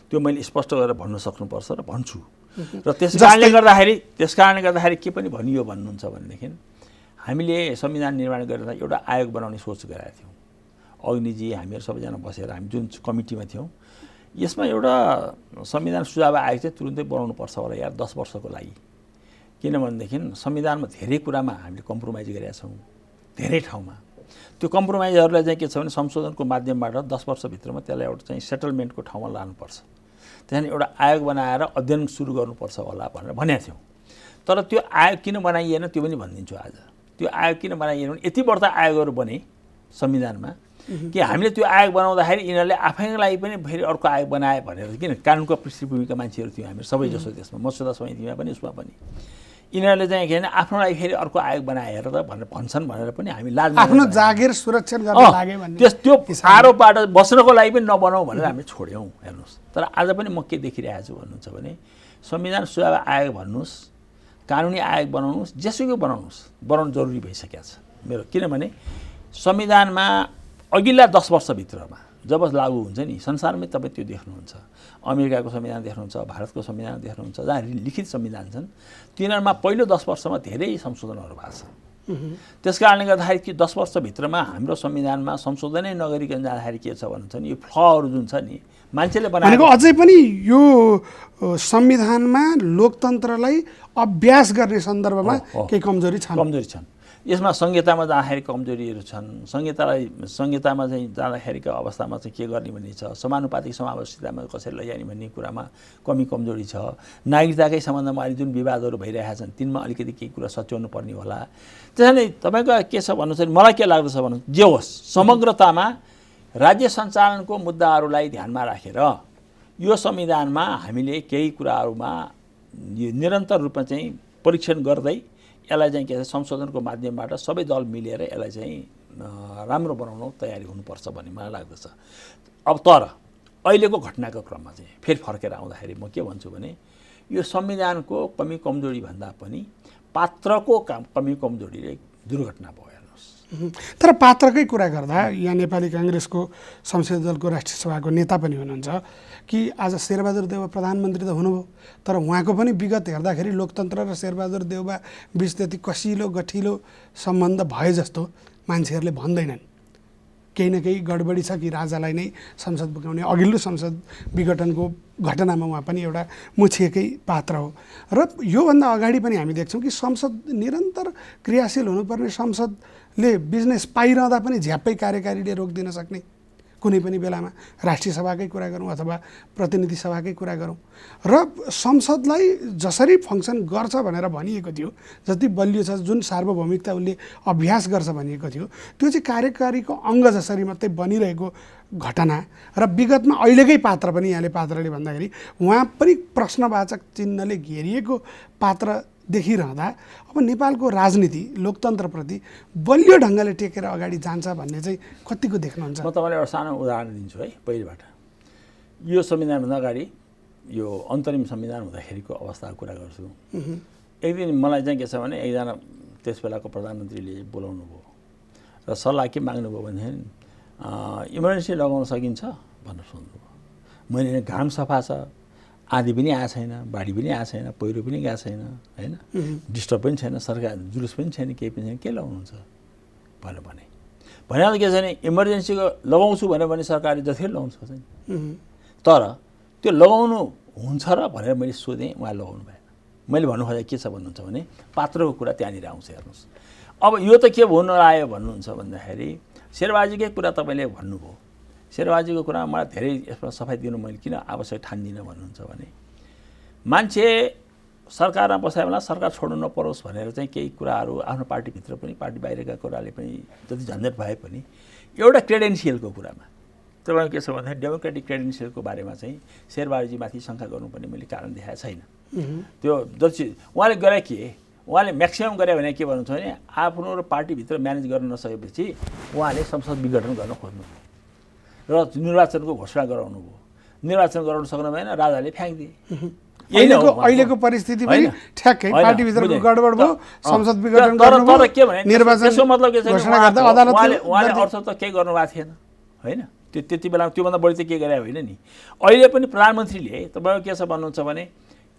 त्यो मैले स्पष्ट गरेर भन्न सक्नुपर्छ र भन्छु। र त्यसकारणले गर्दाखेरि के पनि भनियो भन्नुहुन्छ भनेदेखि हामीले संविधान निर्माण गरेर एउटा आयोग बनाउने सोच गरेका थियौँ। अग्निजी हामीहरू सबैजना बसेर हामी जुन कमिटीमा थियौँ, यसमा एउटा संविधान सुझाव आयोग चाहिँ तुरुन्तै बनाउनुपर्छ होला यार 10 वर्षको लागि। किनभनेदेखि संविधानमा धेरै कुरामा हामीले कम्प्रोमाइज गरेका छौँ, धेरै ठाउँमा त्यो कम्प्रोमाइजहरूलाई चाहिँ के छ भने संशोधनको माध्यमबाट 10 वर्षभित्रमा त्यसलाई एउटा चाहिँ सेटलमेन्टको ठाउँमा लानुपर्छ। त्यहाँदेखि एउटा आयोग बनाएर अध्ययन सुरु गर्नुपर्छ होला भनेर भनेका थियौँ। तर त्यो आयोग किन बनाइएन त्यो पनि भनिदिन्छु आज। त्यो आयोग किन बनाइएन भने यति बढ्ता आयोगहरू बने संविधानमा कि हामीले त्यो आयोग बनाउँदाखेरि यिनीहरूले आफैलाई पनि फेरि अर्को आयोग बनाए भनेर किन कानुनको पृष्ठभूमिका मान्छेहरू थियौँ हामी सबै जसो त्यसमा मसौदा समितिमा पनि उसमा पनि यिनीहरूले चाहिँ के भने आफ्नो लागि फेरि अर्को आयोग बनाएर त भनेर भन्छन् भनेर पनि हामी लाज आफ्नो जागिर सुरक्षित गर्न लागे भन्ने त्यो आरोपबाट बस्नको लागि पनि नबनाऊ भनेर हामी छोड्यौँ। हेर्नुहोस् तर आज पनि म के देखिरहेको छु भन्नुहुन्छ भने संविधान सुधार आयोग भन्नुहोस् कानुनी आयोग बनाउनुहोस् जेसुकै बनाउनुहोस् बनाउनु जरुरी भइसकेको छ मेरो। किनभने संविधानमा अघिल्ला 10 वर्षभित्रमा जब लागू हुन्छ नि संसारमै तपाईँ त्यो देख्नुहुन्छ। अमेरिकाको संविधान देख्नुहुन्छ, भारतको संविधान देख्नुहुन्छ, जहाँ लिखित संविधान छन् तिनीहरूमा पहिलो 10 वर्षमा धेरै संशोधनहरू भएको छ। त्यस कारणले गर्दाखेरि कि 10 वर्षभित्रमा हाम्रो संविधानमा संशोधनै नगरिकन जाँदाखेरि के छ भन्नुहुन्छ नि यो फ्लहरू जुन छ नि मान्छेले बनाएको अझै पनि यो संविधानमा लोकतन्त्रलाई अभ्यास गर्ने सन्दर्भमा केही कमजोरी छन्। यसमा संहितामा जाँदाखेरि कमजोरीहरू छन्। संहितामा चाहिँ जाँदाखेरिको अवस्थामा चाहिँ के गर्ने भन्ने छ, समानुपातिक समावेशितामा कसरी लैजाने भन्ने कुरामा कमी कमजोरी छ। नागरिकताकै सम्बन्धमा अहिले जुन विवादहरू भइरहेका छन् तिनमा अलिकति केही कुरा सच्याउनु पर्ने होला। त्यसैले तपाईँको के छ भन्नु चाहिँ मलाई के लाग्दछ भन्नु जे होस् समग्रतामा राज्य सञ्चालनको मुद्दाहरूलाई ध्यानमा राखेर यो संविधानमा हामीले केही कुराहरूमा निरन्तर रूपमा चाहिँ परीक्षण गर्दै यसलाई चाहिँ के छ संशोधनको माध्यमबाट सबै दल मिलेर यसलाई चाहिँ राम्रो बनाउन तयारी हुनुपर्छ भन्ने मलाई लाग्दछ। अब तर अहिलेको घटनाको क्रममा चाहिँ फेरि फर्केर आउँदाखेरि म के भन्छु भने यो संविधानको कमी कमजोरी भन्दा पनि पात्रको कमी कमजोरीले दुर्घटना भयो। हेर्नुहोस् तर पात्रकै कुरा गर्दा यहाँ नेपाली काङ्ग्रेसको संसदीय दलको राष्ट्रिय सभाको नेता पनि हुनुहुन्छ कि आज शेरबहादुर देउवा प्रधानमन्त्री त हुनुभयो तर उहाँको पनि विगत हेर्दाखेरि लोकतन्त्र र शेरबहादुर देउवा बिच त्यति कसिलो गठिलो सम्बन्ध भए जस्तो मान्छेहरूले भन्दैनन्। केही न केही गडबडी छ कि राजालाई नै संसद पुगाउने अघिल्लो संसद विघटनको घटनामा उहाँ पनि एउटा मुछिएकै पात्र हो। र योभन्दा अगाडि पनि हामी देख्छौँ कि संसद निरन्तर क्रियाशील हुनुपर्ने संसदले बिजनेस पाइरहँदा पनि झ्याप्पै कार्यकारीले रोकिदिन सक्ने कुनै पनि बेलामा राष्ट्रिय सभाकै कुरा गरौँ अथवा प्रतिनिधि सभाकै कुरा गरौँ र संसदलाई जसरी फङ्सन गर्छ भनेर भनिएको थियो जति बलियो छ जुन सार्वभौमिकता उसले अभ्यास गर्छ भनिएको थियो त्यो चाहिँ कार्यकारीको अङ्ग जसरी मात्रै बनिरहेको घटना र विगतमा अहिलेकै पात्र पनि यहाँले पात्रले भन्दाखेरि उहाँ पनि प्रश्नवाचक चिन्हले घेरिएको पात्र देखिरहँदा अब नेपालको राजनीति लोकतन्त्रप्रति बलियो ढङ्गले टेकेर अगाडि जान्छ भन्ने चाहिँ कतिको देख्नुहुन्छ? म तपाईँलाई एउटा सानो उदाहरण दिन्छु है। पहिलेबाट यो संविधानभन्दा अगाडि यो अन्तरिम संविधान हुँदाखेरिको अवस्थाको कुरा गर्छु। एक दिन मलाई चाहिँ के छ भने एकजना त्यस बेलाको प्रधानमन्त्रीले बोलाउनु भयो र सल्लाह के माग्नुभयो भनेदेखि इमर्जेन्सी लगाउन सकिन्छ भनेर सोध्नुभयो। मैले घाम सफा छ, आँधी पनि आएको छैन, बाढी पनि आएको छैन, पहिरो पनि गएको छैन, होइन डिस्टर्ब पनि छैन, सरकार जुलुस पनि छैन, केही पनि छैन, के लगाउनुहुन्छ भनेर भनेर के छ भने इमर्जेन्सीको लगाउँछु भनेर भने सरकारले जतिखेर लगाउनु सक्छ नि। तर त्यो लगाउनु हुन्छ र भनेर मैले सोधेँ, उहाँ लगाउनु भएन। मैले भन्नु खोजेको के छ भन्नुहुन्छ भने पात्रको कुरा त्यहाँनिर आउँछ। हेर्नुहोस् अब यो त के भन्नु आयो भन्नुहुन्छ भन्दाखेरि शेरबाजीकै कुरा तपाईँले भन्नुभयो। शेरबाजीको कुरामा मलाई धेरै यसमा सफाइ दिनु मैले किन आवश्यक ठान्दिनँ भन्नुहुन्छ भने मान्छे सरकारमा बसायो बेला सरकार छोड्नु नपरोस् भनेर चाहिँ केही कुराहरू आफ्नो पार्टीभित्र पनि पार्टी बाहिरका कुराले पनि जति झन्झट भए पनि एउटा क्रेडेन्सियलको कुरामा तपाईँको के छ भन्दाखेरि डेमोक्रेटिक क्रेडेन्सियलको बारेमा चाहिँ शेरबाजीमाथि शङ्का गर्नुपर्ने मैले कारण देखाएको छैन। त्यो जति उहाँले गरे के उहाँले म्याक्सिमम गरे भने के भन्नुहुन्छ भने आफ्नो र पार्टीभित्र म्यानेज गर्न नसकेपछि उहाँले संसद विघटन गर्न खोज्नु र निर्वाचनको घोषणा गराउनु भयो। निर्वाचन गराउन सक्नु भएन, राजाले फ्याँकिदिए। अहिलेको परिस्थिति पनि ठ्याक्कै पार्टीभित्रको गडबड भयो, संसद विघटन गर्नुभयो, तर के भने त्यसको मतलब के छ उहाँले अर्थ त केही गर्नुभएको थिएन होइन। त्यति बेला त्योभन्दा बढी त के गरे होइन नि। अहिले पनि प्रधानमन्त्रीले तपाईँको के छ भन्नुहुन्छ भने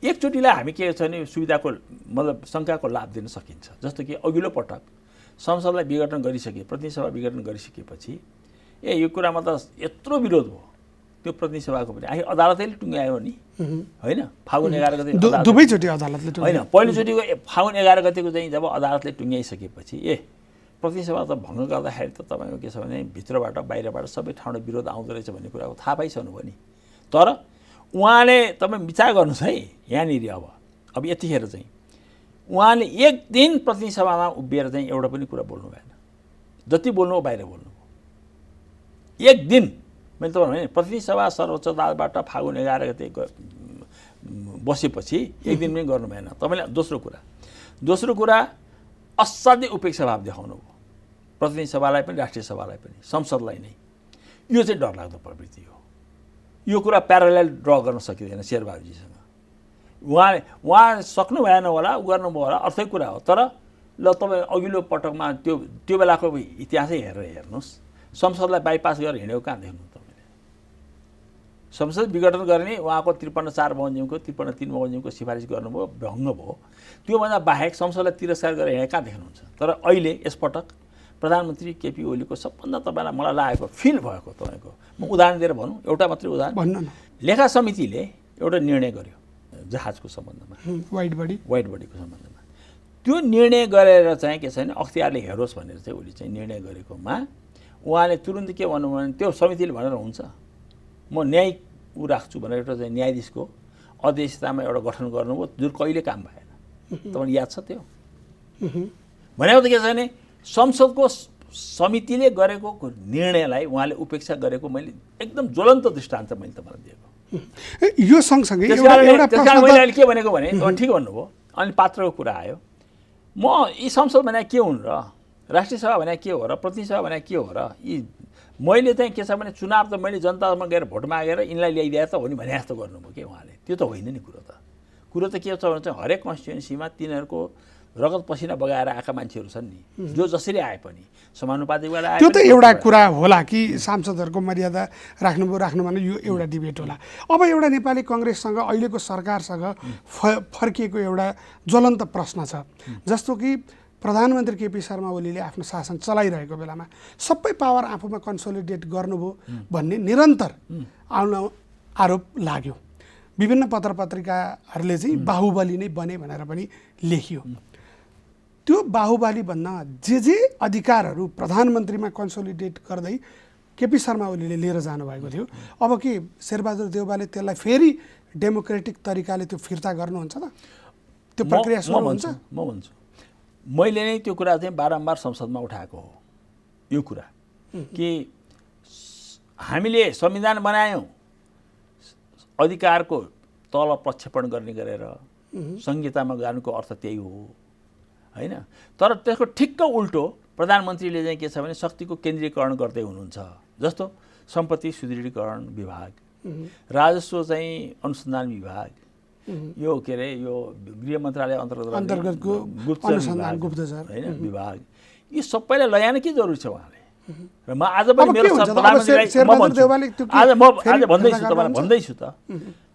एकचोटिलाई हामी के छ भने सुविधाको मतलब शङ्काको लाभ दिन सकिन्छ। जस्तो कि अघिल्लो पटक संसदलाई विघटन गरिसके, प्रतिनिधि सभा विघटन गरिसकेपछि यो कुरामा त यत्रो विरोध भयो त्यो प्रतिनिधि सभाको पनि आखिर अदालतले टुङ्ग्यायो नि होइन। फागुन 11 गते दुवैचोटि अदालतले होइन, पहिलोचोटिको फागुन 11 गतेको चाहिँ जब अदालतले टुङ्ग्याइसकेपछि प्रतिनिधि सभा त भङ्ग गर्दाखेरि त तपाईँको के छ भने भित्रबाट बाहिरबाट सबै ठाउँबाट विरोध आउँदो रहेछ भन्ने कुराको थाहा पाइसक्नुभयो नि। तर उहाँले तपाईँ विचार गर्नुहोस् है, यहाँनिर अब यतिखेर चाहिँ उहाँले एक दिन प्रतिनिधि सभामा उभिएर चाहिँ एउटा पनि कुरा बोल्नु भएन। जति बोल्नु बाहिर बोल्नुभयो। एक दिन मैले तपाईँ भने प्रतिनिधि सभा सर्वोच्च अदालतबाट फागुन 11 गते बसेपछि एक दिन पनि गर्नु भएन। तपाईँले दोस्रो कुरा असाध्यै उपेक्षा भाव देखाउनु भयो प्रतिनिधि सभालाई पनि राष्ट्रिय सभालाई पनि संसदलाई नै। यो चाहिँ डरलाग्दो प्रवृत्ति हो। यो कुरा प्यारालेल ड्र गर्न सकिँदैन शेरबहादुरजीसँग। उहाँ सक्नु भएन होला, गर्नुभयो होला, अर्थै कुरा हो। तर ल तपाईँ अघिल्लो पटकमा त्यो बेलाको इतिहासै हेरेर हेर्नुहोस्, संसदलाई बाइपास गरेर हिँडेको कहाँ देख्नु तपाईँले? संसद विघटन गर्ने उहाँको 53-4 बमोजिमको 53-3 बमोजिमको सिफारिस गर्नुभयो, भङ्ग भयो। त्योभन्दा बाहेक संसदलाई तिरस्कार गरेर हिँडेको कहाँ देख्नुहुन्छ? तर अहिले यसपटक प्रधानमन्त्री केपी ओलीको सबभन्दा तपाईँलाई मलाई लागेको फिल भएको तपाईँको म उदाहरण दिएर भनौँ, एउटा मात्रै उदाहरण भन्नु न। लेखा समितिले एउटा निर्णय गर्यो जहाजको सम्बन्धमा, वाइट बडीको सम्बन्धमा। त्यो निर्णय गरेर चाहिँ के छ भने अख्तियारले हेरोस् भनेर चाहिँ उसले चाहिँ निर्णय गरेकोमा उहाँले तुरुन्त के भन्नुभयो भने त्यो समितिले भनेर हुन्छ म न्यायिक ऊ राख्छु भनेर एउटा चाहिँ न्यायाधीशको अध्यक्षतामा एउटा गठन गर्नुभयो, जुन कहिले काम भएन। तपाईँलाई याद छ त्यो? भनेको त के छ भने संसदको समितिले गरेको निर्णयलाई उहाँले उपेक्षा गरेको मैले एकदम ज्वलन्त दृष्टान्त मैले तपाईँलाई दिएको। यो सँगसँगै मैले अहिले के भनेको भने तपाईँ ठिक भन्नुभयो। अनि पात्रको कुरा आयो, म यी संसद भने के हुन् र, राष्ट्रिय सभा भने के हो र, प्रतिनिधि सभा भने के हो र, यी मैले चाहिँ के छ भने चुनाव त मैले जनतामा गएर भोट मागेर यिनलाई ल्याइदिएर त हो नि भने जस्तो गर्नुभयो कि उहाँले। त्यो त होइन नि। कुरो त के छ भने चाहिँ हरेक कन्स्टिट्युन्सीमा तिनीहरूको रगत पसिना बगाएर आएका मान्छेहरू छन् नि, जो जसरी आए पनि समानुपातिकबाट आए। त्यो त एउटा कुरा होला कि सांसदहरूको मर्यादा राख्नु भने यो एउटा डिबेट होला। अब एउटा नेपाली कङ्ग्रेससँग अहिलेको सरकारसँग फर्किएको एउटा ज्वलन्त प्रश्न छ, जस्तो कि प्रधानमन्त्री केपी शर्मा ओलीले आफ्नो शासन चलाइरहेको बेलामा सबै पावर आफूमा कन्सोलिडेट गर्नुभयो भन्ने निरन्तर आरोप लाग्यो। विभिन्न पत्रपत्रिकाहरूले चाहिँ बाहुबली नै बने भनेर पनि लेखियो। त्यो बाहुबली भन्न जे अधिकारहरू प्रधानमन्त्रीमा कन्सोलिडेट गर्दै केपी शर्मा ओलीले लिएर जानुभएको थियो, अब के शेरबहादुर देउवाले त्यसलाई फेरि डेमोक्रेटिक तरिकाले त्यो फिर्ता गर्नुहुन्छ त? त्यो प्रक्रिया सुरु हुन्छ? म भन्छु मैले नै त्यो कुरा चाहिँ बारम्बार संसदमा उठाएको हो। यो कुरा कि हामीले संविधान बनायौँ अधिकारको तल प्रक्षेपण गर्ने गरेर, संहितामा जानुको अर्थ त्यही हो होइन। तर त्यसको ठिक्क उल्टो प्रधानमन्त्रीले चाहिँ के छ भने शक्तिको केन्द्रीकरण गर्दै हुनुहुन्छ। जस्तो सम्पत्ति सुदृढीकरण विभाग, राजस्व चाहिँ अनुसन्धान विभाग, यो के अरे यो गृह मन्त्रालय अन्तर्गतको गुप्तचर होइन विभाग, यी सबैलाई लैजान के जरुरी छ उहाँले? र म आज पनि मेरो प्रधानमन्त्रीलाई भन्दैछु त,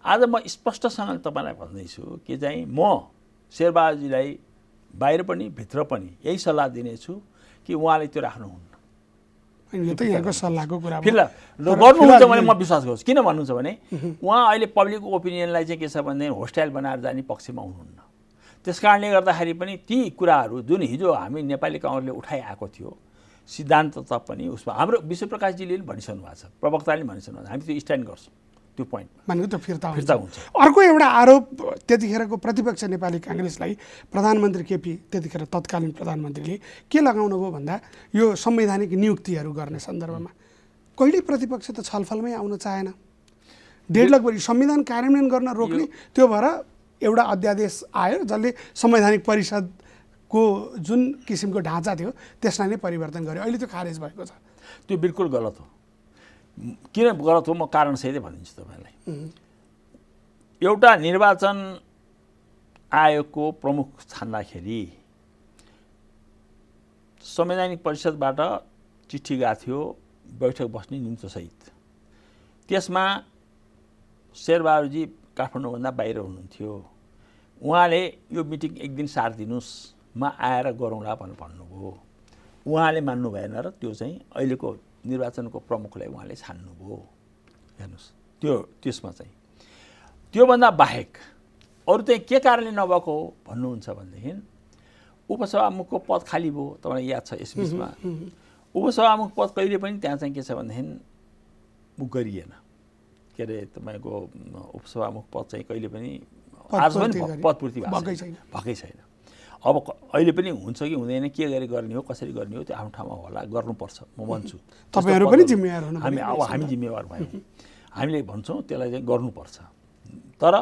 आज म स्पष्टसँग तपाईँलाई भन्दैछु कि चाहिँ म शेरबहादुरजीलाई बाहिर पनि भित्र पनि यही सल्लाह दिनेछु कि उहाँले त्यो राख्नुहुन्न। यो त यहाँको सल्लाहको कुरा फिलहाल गर्नुहुन्छ भने म विश्वास गर्छु। किन भन्नुहुन्छ भने उहाँ अहिले पब्लिक ओपिनियनलाई चाहिँ के छ भने होस्टाइल बनाएर जाने पक्षमा हुनुहुन्न। त्यस कारणले गर्दाखेरि पनि ती कुराहरू जुन हिजो हामी नेपाली काङ्ग्रेसले उठाइआएको थियो सिद्धान्त त पनि उसमा हाम्रो विश्वप्रकाशजीले पनि भनिसक्नु भएको छ, प्रवक्ताले पनि भनिसक्नु भएको छ, हामी त्यो स्ट्यान्ड गर्छौँ त्यो पोइन्टमा। भनेको त फिर्ता हुन्छ। अर्को एउटा आरोप त्यतिखेरको प्रतिपक्ष नेपाली काङ्ग्रेसलाई प्रधानमन्त्री केपी त्यतिखेर तत्कालीन प्रधानमन्त्रीले के लगाउनु भयो भन्दा यो संवैधानिक नियुक्तिहरू गर्ने सन्दर्भमा कहिले प्रतिपक्ष त छलफलमै आउन चाहेन। डेढलक बढी संविधान कार्यान्वयन गर्न रोक्ने, त्यो भएर एउटा अध्यादेश आयो जसले संवैधानिक परिषदको जुन किसिमको ढाँचा थियो त्यसलाई नै परिवर्तन गर्यो। अहिले त्यो खारेज भएको छ। त्यो बिल्कुल गलत हो। किन गलत हो म कारणसहितै भनिदिन्छु तपाईँलाई। एउटा निर्वाचन आयोगको प्रमुख छान्दाखेरि संवैधानिक परिषदबाट चिठी गएको थियो बैठक बस्ने निम्तोसहित। त्यसमा शेरबहादुरजी काठमाडौँभन्दा बाहिर हुनुहुन्थ्यो। उहाँले यो मिटिङ एक दिन सार दिनुहोस्, म आएर गरौँला भनेर भन्नुभयो। उहाँले मान्नु भएन र त्यो चाहिँ अहिलेको निर्वाचनको प्रमुखलाई उहाँले छान्नुभयो। हेर्नुहोस् त्यसमा चाहिँ त्योभन्दा बाहेक अरू चाहिँ के कारणले नभएको हो भन्नुहुन्छ भनेदेखि उपसभामुखको पद खाली भयो, तपाईँलाई याद छ यस बिचमा। उपसभामुख पद कहिले पनि त्यहाँ चाहिँ के छ भनेदेखि बुक गरिएन, के अरे तपाईँको उपसभामुख पद चाहिँ कहिले पनि आज पनि पदपूर्ति भएकै छैन। अब अहिले पनि हुन्छ कि हुँदैन, के गरी गर्ने हो, कसरी गर्ने हो, त्यो आफ्नो ठाउँमा होला, गर्नुपर्छ म भन्छु। तपाईँहरू पनि जिम्मेवार हुनु, हामी जिम्मेवार भयौँ, हामीले भन्छौँ त्यसलाई चाहिँ गर्नुपर्छ, तर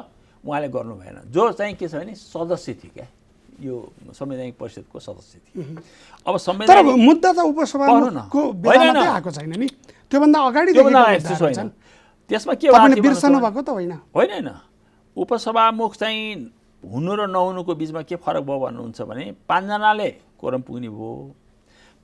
उहाँले गर्नु भएन। जो चाहिँ के छ भने सदस्य थियो क्या, यो संवैधानिक परिषदको सदस्य थियो। अब तर मुद्दा त उपसभाको बेलामा आएको छैन नि, त्योभन्दा अगाडि त्यसमा के बिर्सनु भएको त होइन होइन। उपसभामुख चाहिँ हुनु र नहुनुको बिचमा के फरक भयो भन्नुहुन्छ भने 5 जनाले कोरम पुग्ने भयो।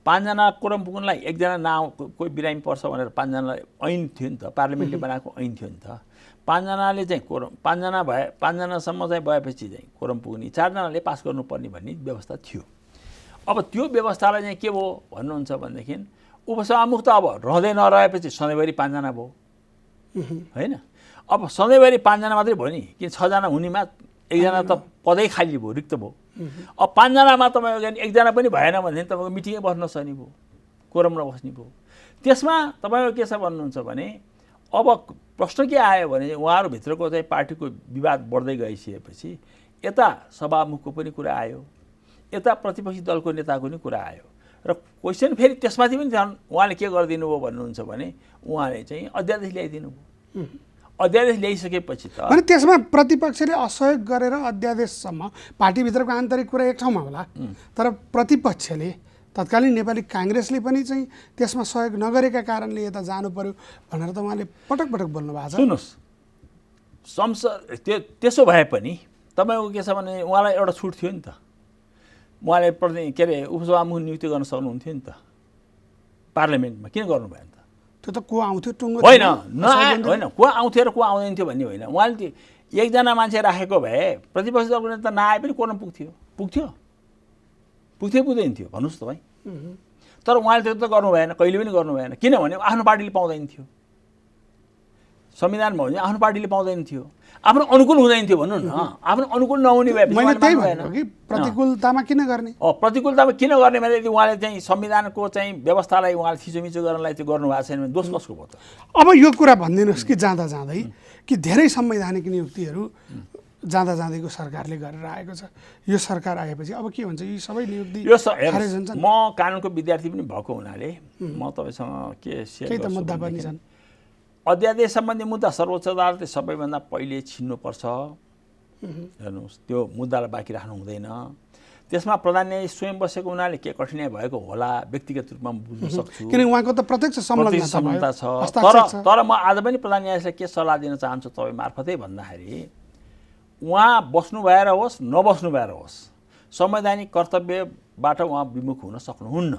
5 जना कोरम पुग्नलाई एकजना नाउँ कोही बिरामी पर्छ भनेर 5 जनालाई ऐन थियो नि त, पार्लियामेन्टले बनाएको ऐन थियो नि त। 5 जनाले चाहिँ कोरम 5 जना भए 5 जनासम्म चाहिँ भएपछि चाहिँ कोरम पुग्ने, 4 जनाले पास गर्नुपर्ने भन्ने व्यवस्था थियो। अब त्यो व्यवस्थालाई चाहिँ के भयो भन्नुहुन्छ भनेदेखि उपसभामुख त अब रहँदै नरहेपछि सधैँभरि 5 जना भयो होइन। अब सधैँभरि 5 जना मात्रै भयो नि, किन 6 जना हुनेमा एकजना त पदै खाली भयो, रिक्त भयो। अब 5 जनामा तपाईँको एकजना पनि भएन भनेदेखि तपाईँको मिटिङै बस्न सक्ने भयो, कोरम नबस्ने भयो। त्यसमा तपाईँको के छ भन्नुहुन्छ भने अब प्रश्न के आयो भने उहाँहरूभित्रको चाहिँ पार्टीको विवाद बढ्दै गइसकेपछि यता सभामुखको पनि कुरा आयो, यता प्रतिपक्षी दलको नेताको पनि कुरा आयो र क्वेसन फेरि त्यसमाथि पनि उहाँले के गरिदिनु भयो भन्नुहुन्छ भने उहाँले चाहिँ अध्यादेश ल्याइदिनु भयो। अध्यादेश ल्याइसकेपछि त अनि त्यसमा प्रतिपक्षले असहयोग गरेर अध्यादेशसम्म पार्टीभित्रको आन्तरिक कुरा एक ठाउँमा होला, तर प्रतिपक्षले तत्कालीन नेपाली काङ्ग्रेसले पनि चाहिँ त्यसमा सहयोग नगरेका कारणले यता जानु पर्यो भनेर त उहाँले पटक पटक बोल्नु भएको छ। सुन्नुहोस्, त्यसो भए पनि तपाईँको के छ भने उहाँलाई एउटा छुट थियो नि त, उहाँले के अरे उपसभामुख नियुक्ति गर्न सक्नुहुन्थ्यो नि त पार्लियामेन्टमा, किन गर्नु भएन त? त्यो त को आउँथ्यो टुङ्गो होइन होइन, को आउँथ्यो र को आउँदैन थियो भन्ने होइन। उहाँले एकजना मान्छे राखेको भए प्रतिपक्षी दलको नेता नआए पनि कोरम पुग्थ्यो पुग्दैन थियो भन्नुहोस् तपाईँ। तर उहाँले त्यो त गर्नु भएन, कहिले पनि गर्नु भएन, किनभने आफ्नो पार्टीले पाउँदैन थियो। संविधानमा भने आफ्नो पार्टीले पाउँदैन थियो, आफ्नो अनुकूल हुँदैन थियो भन्नु न। आफ्नो अनुकूल नहुने भए प्रतिकूलतामा किन गर्ने, प्रतिकूलतामा किन गर्ने भने यदि उहाँले चाहिँ संविधानको चाहिँ व्यवस्थालाई उहाँले थिचोमिचो गर्नलाई चाहिँ गर्नु भएको छैन भने दोष कसको भयो त? अब यो कुरा भनिदिनुहोस् कि जाँदा जाँदै कि धेरै संवैधानिक नियुक्तिहरू जाँदा जाँदैको सरकारले गरेर आएको छ, यो सरकार आएपछि अब के हुन्छ? यी सबै नियुक्ति खारेज हुन्छन्। म कानुनको विद्यार्थी पनि भएको हुनाले म तपाईँसँग के केही त मुद्दा पनि छन्। अध्यादेश सम्बन्धी मुद्दा सर्वोच्च अदालतले सबैभन्दा पहिले छिन्नुपर्छ। हेर्नुहोस्, त्यो मुद्दालाई बाँकी राख्नु हुँदैन। त्यसमा प्रधान न्यायाधीश स्वयं बसेको हुनाले के कठिनाइ भएको होला व्यक्तिगत रूपमा बुझ्न सक्छु, किनकि उहाँको त प्रत्यक्ष संलग्नता छ। तर म आज पनि प्रधान न्यायाधीशलाई के सल्लाह दिन चाहन्छु तपाईँ मार्फतै भन्दाखेरि उहाँ बस्नु भएर होस् नबस्नु भएर होस् संवैधानिक कर्तव्यबाट उहाँ विमुख हुन सक्नुहुन्न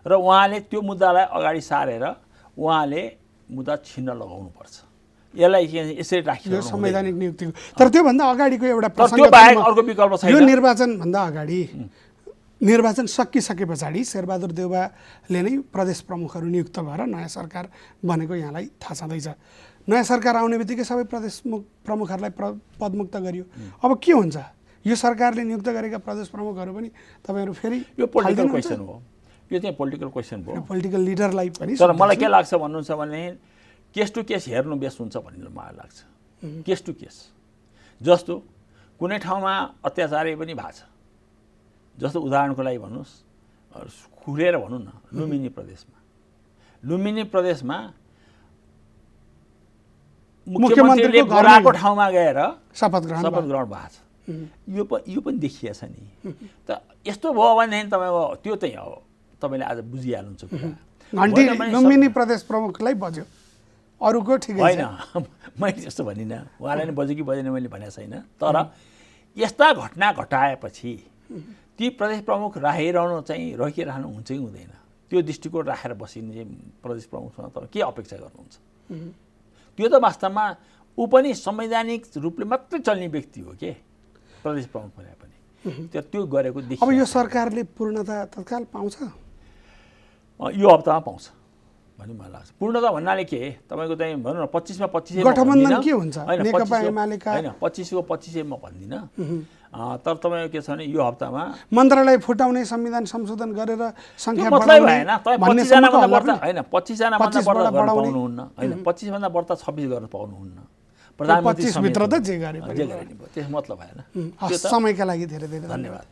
र उहाँले त्यो मुद्दालाई अगाडि सारेर उहाँले मुद्दा छिन्न लगाउनुपर्छ। यसलाई यसरी राखियो संवैधानिक नियुक्तिको। तर त्योभन्दा अगाडिको एउटा प्रसङ्ग अर्को विकल्प छैन। यो निर्वाचनभन्दा अगाडि निर्वाचन सकिसके पछाडि शेरबहादुर देउवाले नै प्रदेश प्रमुखहरू नियुक्त भएर नयाँ सरकार बनेको यहाँलाई थाहा छँदैछ। नयाँ सरकार आउने बित्तिकै सबै प्रदेश प्रमुखहरूलाई पदमुक्त गरियो। अब के हुन्छ? यो सरकारले नियुक्त गरेका प्रदेश प्रमुखहरू पनि तपाईँहरू फेरि यो पोलिटिकल क्वेसन हो, यो चाहिँ पोलिटिकल क्वेसन भयो। पोलिटिकल लिडरलाई पनि तर मलाई के लाग्छ भन्नुहुन्छ भने केस टु केस हेर्नु बेस हुन्छ भन्ने मलाई लाग्छ। केस टु केस जस्तो कुनै ठाउँमा अत्याचारै पनि भएको छ, जस्तो उदाहरणको लागि भन्नुहोस्, खुलेर भनौँ न लुम्बिनी प्रदेशमा मुख्यमन्त्रीले बोलाएको ठाउँमा गएर शपथ ग्रहण भएको छ। यो पनि देखिया छ नि। त यस्तो भयो भनेदेखि तपाईँको त्यो चाहिँ हो, तपाईँले आज बुझिहाल्नुहुन्छ कुरा। घन्टी लुम्बिनी प्रदेश प्रमुखलाई बज्यो, अरूको ठिकै होइन। मैले त्यस्तो भनिनँ, उहाँलाई नै बज्यो कि बजेन मैले भनेको छैन। तर यस्ता घटना घटाएपछि ती प्रदेश प्रमुख रहिरहनु हुन्छ कि हुँदैन? त्यो दृष्टिकोण राखेर बसिने चाहिँ प्रदेश प्रमुखसँग तपाईँ के अपेक्षा गर्नुहुन्छ? त्यो त वास्तवमा ऊ पनि संवैधानिक रूपले मात्रै चल्ने व्यक्ति हो के प्रदेश प्रमुख भने पनि त्यो गरेको देखियो। अब यो सरकारले पूर्णता तत्काल पाउँछ? यो हप्तामा पाउँछ भन्ने मलाई लाग्छ। पूर्णता भन्नाले के तपाईँको चाहिँ भनौँ न 25मा 25 गठबन्धन के हुन्छ? होइन 25 को 25 म भन्दिनँ। तर तपाईँको के छ भने यो हप्तामा मन्त्रालय फुटाउने संविधान संशोधन गरेर सङ्ख्या मतलब भएन तपाईँ भन्ने 25 जनाभन्दा सम्मको बढ्ता होइन 25 जनाभन्दा 25 बढ्ता गर्न बढाउने। पाउनुहुन्न होइन 25 भन्दा बढ्ता 26 गर्न पाउनुहुन्न प्रधानमन्त्री 25 भित्र त जे गरे जे गरे नि भयो त्यस मतलब भएन हस्, समयका लागि धेरै धेरै धन्यवाद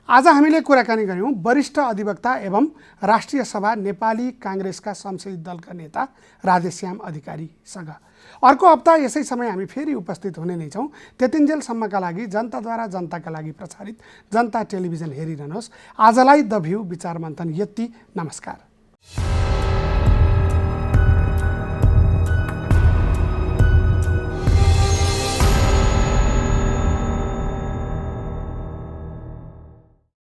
आज हामीले कुराकानी गऱ्यौँ वरिष्ठ अधिवक्ता एवं राष्ट्रिय सभा नेपाली काङ्ग्रेसका संसदीय दलका नेता राधेश्याम अधिकारीसँग। अर्को हप्ता यसै समय हामी फेरि उपस्थित हुने नै छौँ। त्यतिन्जेलसम्मका लागि जनताद्वारा जनताका लागि प्रसारित जनता टेलिभिजन हेरिरहनुहोस्। आजलाई द भ्यू विचार मन्थन यति। नमस्कार।